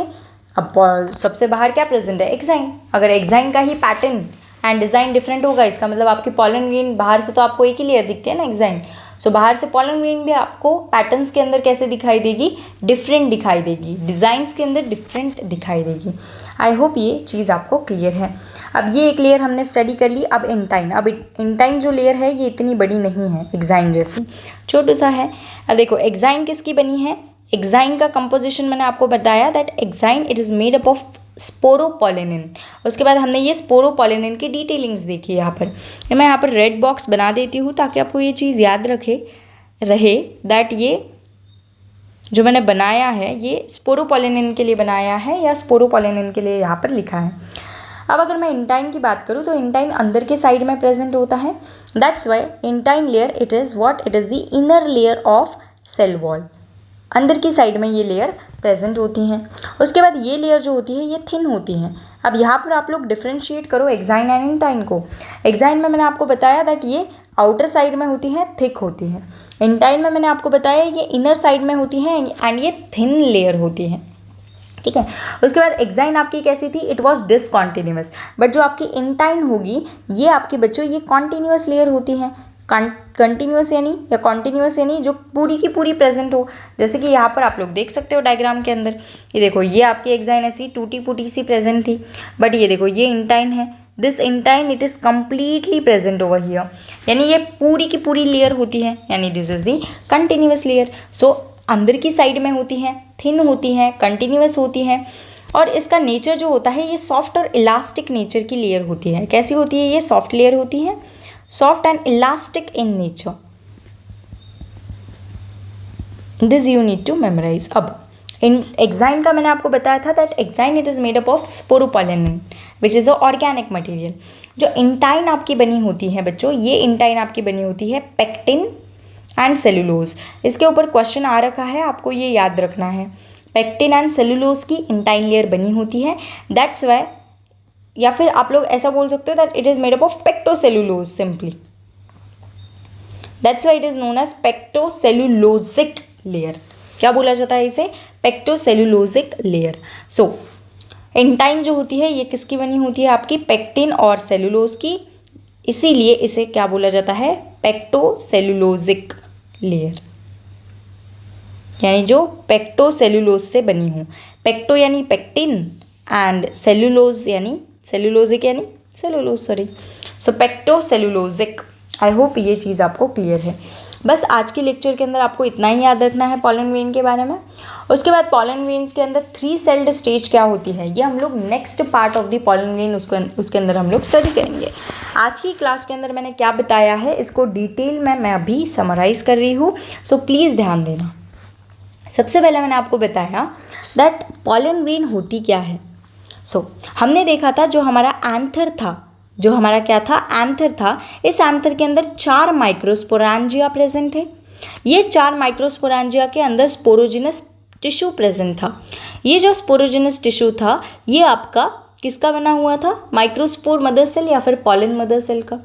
अब सबसे बाहर क्या प्रेजेंट है, एक्साइन। अगर एक्साइन का ही पैटर्न एंड डिज़ाइन डिफरेंट होगा इसका मतलब आपकी पॉलन ग्रेन बाहर से तो आपको एक ही लेयर दिखती है ना एक्साइन, सो बाहर से पॉलन ग्रेन भी आपको पैटर्न्स के अंदर कैसे दिखाई देगी, डिफरेंट दिखाई देगी, डिज़ाइंस के अंदर डिफरेंट दिखाई देगी। आई होप ये चीज़ आपको क्लियर है। अब ये एक लेयर हमने स्टडी कर ली। अब इंटाइन, अब इंटाइन जो लेयर है ये इतनी बड़ी नहीं है, एक्साइन जैसी छोटू सा है। अब देखो एक्साइन किसकी बनी है, एक्साइन का कंपोजिशन मैंने आपको बताया that exine it is made up of sporopollenin. उसके बाद हमने ये स्पोरोपोलिनिन की डिटेलिंग्स देखी यहाँ पर। मैं यहाँ पर रेड बॉक्स बना देती हूँ ताकि आपको ये चीज़ याद रहे दैट ये जो मैंने बनाया है ये स्पोरोपोलिनिन के लिए बनाया है या स्पोरोपोलिनिन के लिए यहाँ पर लिखा है। अब अगर मैं इंटाइन की बात करूँ तो इंटाइन अंदर के साइड में प्रेजेंट होता है। That's why intine layer it is what, it is the inner layer of cell wall. अंदर की साइड में ये लेयर प्रेजेंट होती हैं। उसके बाद ये लेयर जो होती है ये थिन होती हैं। अब यहाँ पर आप लोग डिफ्रेंशिएट करो एक्साइन एंड इंटाइन को। एक्साइन में मैंने आपको बताया दैट ये आउटर साइड में होती हैं, थिक होती हैं। इंटाइन में मैंने आपको बताया ये इनर साइड में होती हैं एंड ये थिन लेयर होती हैं। ठीक है, उसके बाद एक्साइन आपकी कैसी थी, इट वॉज डिसकॉन्टिन्यूअस, बट जो आपकी इंटाइन होगी ये आपके बच्चों ये कॉन्टिन्यूअस लेयर होती हैं। कंटिन्यूअस यानी या कॉन्टिन्यूअस यानी जो पूरी की पूरी प्रेजेंट हो, जैसे कि यहाँ पर आप लोग देख सकते हो डायग्राम के अंदर। ये देखो ये आपकी एक्साइन ऐसी टूटी फूटी सी प्रेजेंट थी, बट ये देखो ये इंटाइन है, this intine it is completely present over here, यानी ये पूरी की पूरी लेयर होती है, यानी this is the continuous layer. So अंदर की साइड में होती हैं, थिन होती हैं, कंटिन्यूअस होती हैं, और इसका नेचर जो होता है ये सॉफ्ट और इलास्टिक नेचर की लेयर होती है। कैसी होती है, ये सॉफ्ट लेयर होती है, soft and elastic in nature. This you need to memorize. अब इन एक्साइन का मैंने आपको बताया था that exine it is made up of sporopollenin which is a organic material. जो इंटाइन आपकी बनी होती है बच्चों, ये इंटाइन आपकी बनी होती है पेक्टिन एंड सेलुलोज। इसके ऊपर क्वेश्चन आ रखा है, आपको ये याद रखना है। पेक्टिन एंड सेलुलोज की इंटाइन लेयर बनी होती है, दैट्स वाई, या फिर आप लोग ऐसा बोल सकते हो that it is made up of pectocellulose simply, that's why it is known as pectocellulosic layer. क्या बोला जाता है इसे, पेक्टोसेलुलोजिक लेयर। सो इंटाइन जो होती है ये किसकी बनी होती है, आपकी पेक्टिन और सेलुलोज की, इसीलिए इसे क्या बोला जाता है, पेक्टोसेलुलोजिक लेयर। यानी जो पेक्टोसेलुलोज से बनी हो। पेक्टो यानी पेक्टिन एंड सेलुलोज यानी सेलुलोजिक यानी cellulose, sorry. So pectocellulosic. I hope ये चीज़ आपको क्लियर है। बस आज के लेक्चर के अंदर आपको इतना ही याद रखना है पॉलन ग्रेन के बारे में। उसके बाद पॉलन ग्रेन्स के अंदर 3 सेल्ड स्टेज क्या होती है, ये हम लोग next part of the pollen grain उसके अंदर हम लोग स्टडी करेंगे। आज की क्लास के अंदर मैंने क्या बताया है इसको डिटेल में मैं अभी समराइज़ कर रही हूँ, सो प्लीज़ ध्यान देना। सबसे पहले मैंने आपको बताया दैट पॉलन ग्रेन होती क्या है। हमने देखा था जो हमारा एंथर था, जो हमारा क्या था, एंथर था। इस एंथर के अंदर 4 माइक्रोस्पोरेंजिया प्रेजेंट थे। ये 4 माइक्रोस्पोरेंजिया के अंदर स्पोरोजिनस टिश्यू प्रेजेंट था। ये जो स्पोरोजिनस टिश्यू था ये आपका किसका बना हुआ था, माइक्रोस्पोर मदर सेल या फिर पॉलन मदर सेल का।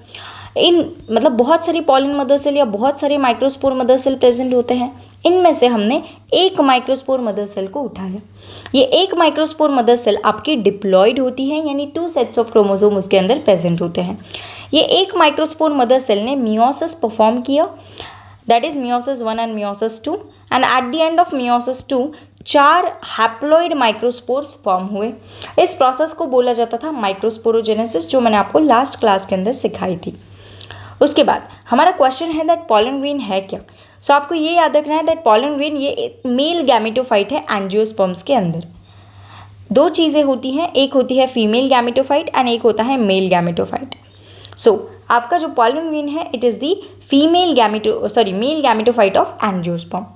मतलब बहुत सारी पॉलन मदर सेल या बहुत सारे माइक्रोस्पोर मदर सेल प्रेजेंट होते हैं। इनमें से हमने एक माइक्रोस्पोर मदर सेल को उठाया। ये एक माइक्रोस्पोर मदर सेल आपकी डिप्लॉयड होती है, यानी 2 सेट्स ऑफ क्रोमोसोम उसके अंदर प्रेजेंट होते हैं। ये एक माइक्रोस्पोर मदर सेल ने मियोसिस परफॉर्म किया, that is meiosis 1 and meiosis 2, and at the end of meiosis 2 4 haploid microspores form हुए। इस प्रोसेस को बोला जाता था माइक्रोस्पोरोजेनेसिस, जो मैंने आपको लास्ट क्लास के अंदर सिखाई थी। उसके बाद हमारा क्वेश्चन है दैट पॉलन ग्रेन है क्या। आपको ये याद रखना है दैट पॉलन ग्रेन ये एक मेल गैमेटोफाइट है। एंजियोस्पर्म्स के अंदर 2 चीज़ें होती हैं, एक होती है फीमेल गैमेटोफाइट एंड एक होता है मेल गैमेटोफाइट। आपका जो पॉलन ग्रेन है it is the male gametophyte of angiosperm.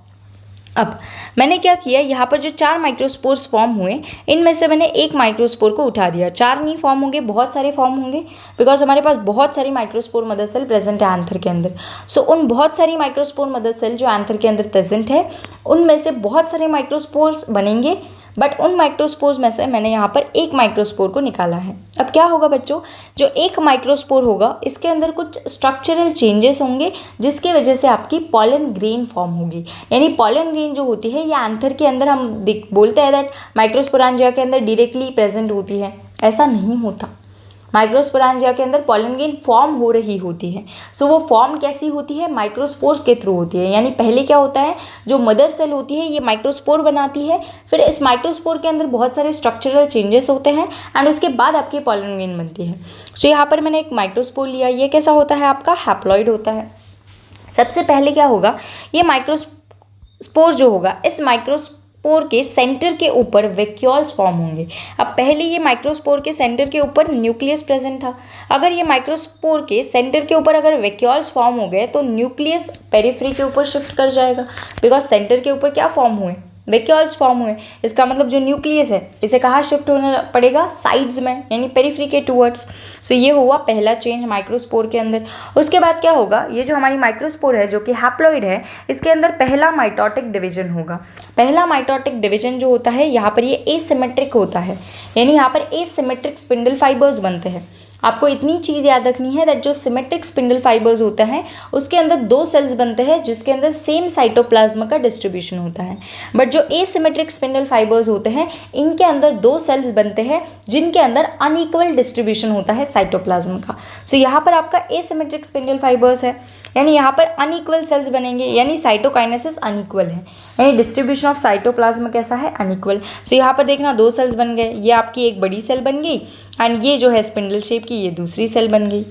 अब मैंने क्या किया, यहाँ पर जो 4 माइक्रोस्पोर्स फॉर्म हुए इनमें से मैंने एक माइक्रोस्पोर को उठा दिया। 4 नहीं फॉर्म होंगे, बहुत सारे फॉर्म होंगे, बिकॉज हमारे पास बहुत सारी माइक्रोस्पोर मदर सेल प्रेजेंट है एंथर के अंदर। उन बहुत सारी माइक्रोस्पोर मदर सेल जो एंथर के अंदर प्रेजेंट है उनमें से बहुत सारे माइक्रोस्पोर्स बनेंगे, बट उन माइक्रोस्पोर्स में से मैंने यहाँ पर एक माइक्रोस्पोर को निकाला है। अब क्या होगा बच्चों, जो एक माइक्रोस्पोर होगा इसके अंदर कुछ स्ट्रक्चरल चेंजेस होंगे जिसकी वजह से आपकी पॉलन ग्रेन फॉर्म होगी। यानी पॉलन ग्रेन जो होती है ये एंथर के अंदर हम बोलते हैं दैट माइक्रोस्पोरेंजिया के अंदर डायरेक्टली प्रेजेंट होती है, ऐसा नहीं होता। माइक्रोस्पोरेंजिया के अंदर पॉलन ग्रेन फॉर्म हो रही होती है। वो फॉर्म कैसी होती है, माइक्रोस्पोर्स के थ्रू होती है। यानी पहले क्या होता है, जो मदर सेल होती है ये माइक्रोस्पोर बनाती है, फिर इस माइक्रोस्पोर के अंदर बहुत सारे स्ट्रक्चरल चेंजेस होते हैं एंड उसके बाद आपकी पॉलन ग्रेन बनती है। यहाँ पर मैंने एक माइक्रोस्पोर लिया, ये कैसा होता है आपका, हैप्लॉइड होता है। सबसे पहले क्या होगा, ये माइक्रोस्पोर जो होगा इस माइक्रोस्पोर के सेंटर के ऊपर वैक्यूल्स फॉर्म होंगे। अब पहले ये माइक्रोस्पोर के सेंटर के ऊपर न्यूक्लियस प्रेजेंट था। अगर ये माइक्रोस्पोर के सेंटर के ऊपर अगर वैक्यूल्स फॉर्म हो गए तो न्यूक्लियस पेरिफेरी के ऊपर शिफ्ट कर जाएगा, बिकॉज सेंटर के ऊपर क्या फॉर्म हुए, वैक्यूल्स फॉर्म हुए। इसका मतलब जो न्यूक्लियस है इसे कहाँ शिफ्ट होना पड़ेगा, साइड्स में, यानी पेरिफेरी के टूवर्ड्स। ये हुआ पहला चेंज माइक्रोस्पोर के अंदर। उसके बाद क्या होगा, ये जो हमारी माइक्रोस्पोर है जो कि हैप्लॉइड है इसके अंदर पहला माइटोटिक डिवीजन होगा। पहला माइटोटिक डिवीजन जो होता है यहाँ पर ये एसिमेट्रिक होता है, यानी यहाँ पर एसिमेट्रिक स्पिंडल फाइबर्स बनते हैं। आपको इतनी चीज़ याद रखनी है दैट जो सिमेट्रिक स्पिंडल फाइबर्स होता है उसके अंदर 2 सेल्स बनते हैं जिसके अंदर सेम साइटोप्लाज्म का डिस्ट्रीब्यूशन होता है। बट जो एसिमेट्रिक स्पिंडल फाइबर्स होते हैं इनके अंदर 2 सेल्स बनते हैं जिनके अंदर अनइक्वल डिस्ट्रीब्यूशन होता है साइटोप्लाज्म का। यहाँ पर आपका एसिमेट्रिक स्पिंडल फाइबर्स है, यानी यहाँ पर अनइक्वल सेल्स बनेंगे, यानी साइटोकाइनेसिस अनइक्वल है, यानी डिस्ट्रीब्यूशन ऑफ साइटोप्लाज्म कैसा है, अनइक्वल। यहाँ पर देखना 2 सेल्स बन गए, ये आपकी एक बड़ी सेल बन गई एंड ये जो है स्पिंडल शेप की ये दूसरी सेल बन गई।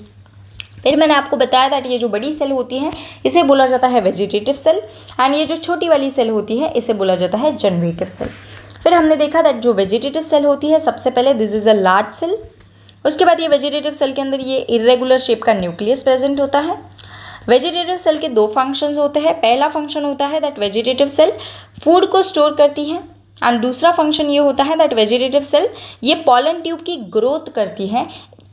फिर मैंने आपको बताया था ये जो बड़ी सेल होती है इसे बोला जाता है वेजिटेटिव सेल एंड ये जो छोटी वाली सेल होती है इसे बोला जाता है जनरेटिव सेल। फिर हमने देखा दैट जो वेजिटेटिव सेल होती है सबसे पहले this is a large cell. उसके बाद ये वेजिटेटिव सेल के अंदर ये इरेगुलर शेप का न्यूक्लियस प्रेजेंट होता है। वेजिटेटिव सेल के 2 फंक्शंस होते हैं। पहला फंक्शन होता है दैट वेजिटेटिव सेल फूड को स्टोर करती है एंड दूसरा फंक्शन ये होता है दैट वेजिटेटिव सेल ये पॉलन ट्यूब की ग्रोथ करती है,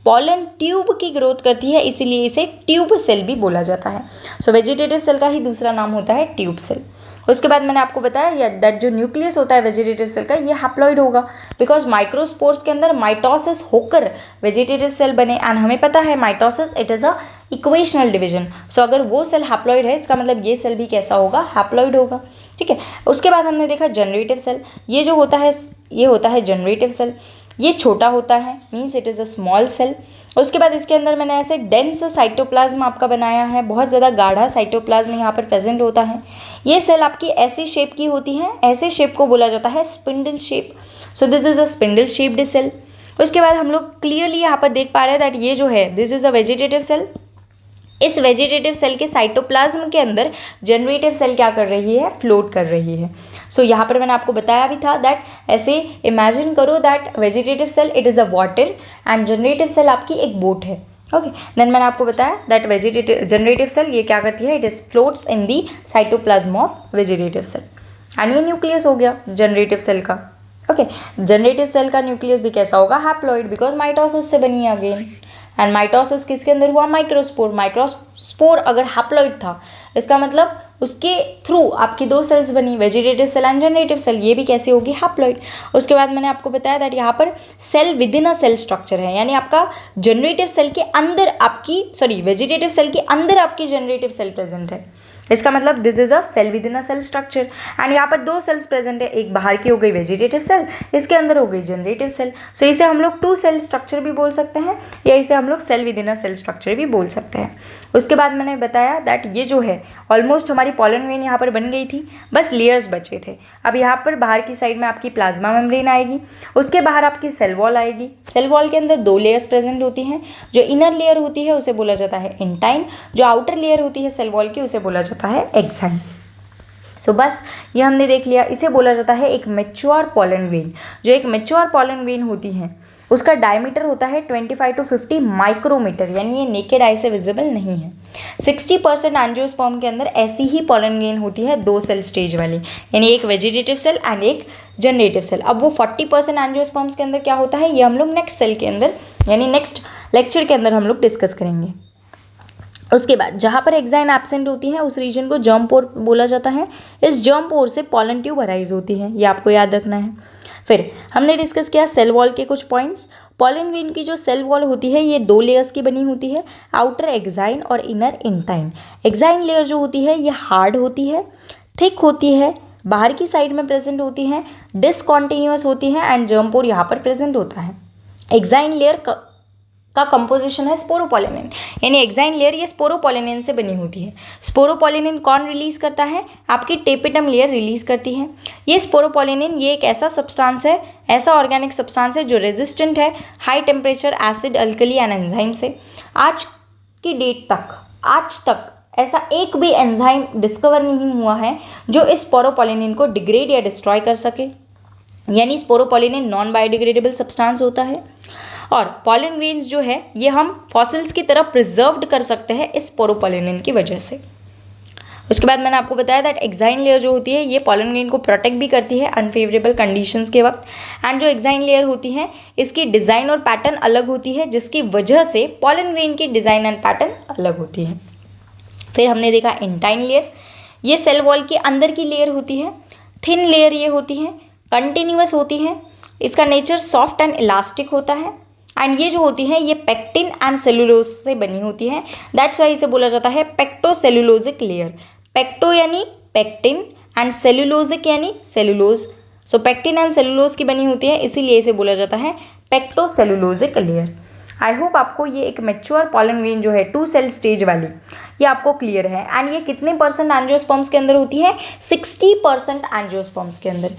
पॉलन ट्यूब की ग्रोथ करती है, इसीलिए इसे ट्यूब सेल भी बोला जाता है। वेजिटेटिव सेल का ही दूसरा नाम होता है ट्यूब सेल। उसके बाद मैंने आपको बताया दैट जो न्यूक्लियस होता है वेजिटेटिव सेल का ये हैप्लॉइड होगा, बिकॉज माइक्रोस्पोर्स के अंदर माइटोसिस होकर वेजिटेटिव सेल बने एंड हमें पता है mitosis it is a equational division. अगर वो सेल हैप्लॉइड है इसका मतलब ये सेल भी कैसा होगा, हैप्लॉइड होगा। ठीक है, उसके बाद हमने देखा जनरेटिव सेल, ये जो होता है ये होता है जनरेटिव सेल। ये छोटा होता है, means it is a small cell उसके बाद इसके अंदर मैंने ऐसे डेंस साइटोप्लाज्म आपका बनाया है, बहुत ज़्यादा गाढ़ा साइटोप्लाज्म यहाँ पर प्रेजेंट होता है। ये सेल आपकी ऐसी शेप की होती है, ऐसे शेप को बोला जाता है spindle shape. So this is a spindle shaped cell. उसके बाद हम लोग क्लियरली यहाँ पर देख पा रहे हैं दैट ये जो है this is a vegetative cell. इस वेजिटेटिव सेल के साइटोप्लाज्म के अंदर जनरेटिव सेल क्या कर रही है, फ्लोट कर रही है। सो यहाँ पर मैंने आपको बताया भी था दैट ऐसे इमेजिन करो that vegetative cell it is a water and generative cell आपकी एक बोट है। ओके, देन मैंने आपको बताया दैट वेजिटेटिव जनरेटिव सेल ये क्या करती है, it is floats in the cytoplasm of vegetative cell. And ये न्यूक्लियस हो गया जनरेटिव सेल का। ओके, जनरेटिव सेल का न्यूक्लियस भी कैसा होगा, हैप्लॉइड, बिकॉज माइटोसिस से बनी है अगेन। एंड माइटोसिस किसके अंदर हुआ, माइक्रोस्पोर। माइक्रोस्पोर अगर हैप्लॉइड था इसका मतलब उसके थ्रू आपकी दो सेल्स बनी, vegetative cell and generative cell, ये भी कैसे होगी, हैप्लॉइड। उसके बाद मैंने आपको बताया दैट यहाँ पर cell within a cell structure है, यानी आपका जनरेटिव सेल के अंदर आपकी वेजिटेटिव सेल के अंदर आपकी जनरेटिव सेल प्रेजेंट है। इसका मतलब this is a cell within a cell structure. And यहाँ पर दो सेल्स प्रेजेंट है, एक बाहर की हो गई वेजिटेटिव सेल, इसके अंदर हो गई जनरेटिव सेल। सो इसे हम लोग टू सेल स्ट्रक्चर भी बोल सकते हैं या इसे हम लोग cell within a cell structure भी बोल सकते हैं। उसके बाद मैंने बताया दैट ये जो है ऑलमोस्ट हमारी पॉलन ग्रेन यहाँ पर बन गई थी, बस लेयर्स बचे थे। अब यहाँ पर बाहर की साइड में आपकी प्लाज्मा मेम्ब्रेन आएगी, उसके बाहर आपकी सेल वॉल आएगी। सेल वॉल के अंदर दो लेयर्स प्रेजेंट होती हैं, जो इनर लेयर होती है उसे बोला जाता है इंटाइन, जो आउटर लेयर होती है सेल वॉल की उसे बोला जाता है एक्साइन। सो बस ये हमने देख लिया, इसे बोला जाता है एक मैच्योर पॉलन ग्रेन। जो एक मैच्योर पॉलन ग्रेन होती है उसका डायमीटर होता है 25 to 50 माइक्रोमीटर, यानी ये नेकेड आई से विजिबल नहीं है। 60% एंजियोस्पर्म के अंदर ऐसी ही पॉलन ग्रेन होती है, दो सेल स्टेज वाली, यानी एक वेजिटेटिव सेल एंड एक जनरेटिव सेल। अब वो 40% एंजियोस्पर्म्स के अंदर क्या होता है ये हम लोग नेक्स्ट सेल के अंदर यानी नेक्स्ट लेक्चर के अंदर हम लोग डिस्कस करेंगे। उसके बाद जहाँ पर एक्साइन एब्सेंट होती है उस रीजन को जर्म पोर बोला जाता है। इस जर्म पोर से पॉलन ट्यूब अराइज होती है, ये आपको याद रखना है। फिर हमने डिस्कस किया सेल वॉल के कुछ पॉइंट्स। पॉलन ग्रेन की जो सेल वॉल होती है ये दो लेयर्स की बनी होती है, आउटर एक्साइन और इनर इंटाइन। एक्साइन लेयर जो होती है ये हार्ड होती है, थिक होती है, बाहर की साइड में प्रेजेंट होती है, डिसकॉन्टिन्यूअस होती है एंड जर्म पोर यहाँ पर प्रेजेंट होता है। एक्साइन लेयर का कंपोजिशन है स्पोरोपोलिनिन, यानी एक्साइन लेयर ये स्पोरोपोलिनिन से बनी होती है। स्पोरोपोलिनिन कौन रिलीज करता है, आपकी टेपिटम लेयर रिलीज करती है। ये स्पोरोपोलिनिन ये एक ऐसा सब्सटेंस है, ऐसा ऑर्गेनिक सब्सटेंस है जो रेजिस्टेंट है high temperature acid alkali and enzyme से। आज की डेट तक, आज तक ऐसा एक भी एंजाइम डिस्कवर नहीं हुआ है जो इस स्पोरोपोलिनिन को डिग्रेड या डिस्ट्रॉय कर सके, यानी स्पोरोपोलिनिन नॉन बायोडिग्रेडेबल सब्सटेंस होता है। और पॉलन ग्रेन्स जो है ये हम फॉसिल्स की तरह प्रिजर्व्ड कर सकते हैं इस स्पोरोपोलिनिन की वजह से। उसके बाद मैंने आपको बताया दैट एक्साइन लेयर जो होती है ये पॉलन ग्रेन को प्रोटेक्ट भी करती है अनफेवरेबल कंडीशंस के वक्त। एंड जो एक्साइन लेयर होती है इसकी डिज़ाइन और पैटर्न अलग होती है, जिसकी वजह से पॉलन ग्रेन की डिज़ाइन एंड पैटर्न अलग होती है। फिर हमने देखा इंटाइन लेयर, ये सेल वॉल के अंदर की लेयर होती है, थिन लेयर ये होती है, कंटिन्यूअस होती है, इसका नेचर सॉफ्ट एंड इलास्टिक होता है। एंड ये जो होती है ये पेक्टिन एंड सेलुलोज से बनी होती है, दैट्स वाई इसे बोला जाता है पेक्टोसेलुलोजिक लेयर। पेक्टो यानी पेक्टिन एंड सेलुलोजिक यानी cellulose. So pectin and cellulose की बनी होती है, इसीलिए इसे बोला जाता है पेक्टोसेलुलोजिक लेयर। आई होप आपको ये एक मैच्योर पॉलन ग्रेन जो है टू सेल स्टेज वाली ये आपको क्लियर है। एंड ये कितने परसेंट एंजियोस्पर्म्स के अंदर होती है, 60% एंजियोस्पर्म्स के अंदर।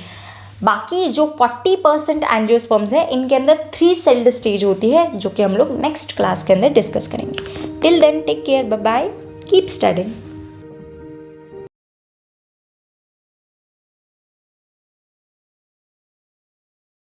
बाकी जो 40% एंजियोस्पर्म्स है इनके अंदर 3 सेल्ड स्टेज होती है, जो कि हम लोग नेक्स्ट क्लास के अंदर डिस्कस करेंगे। Till then take care, bye bye, keep studying.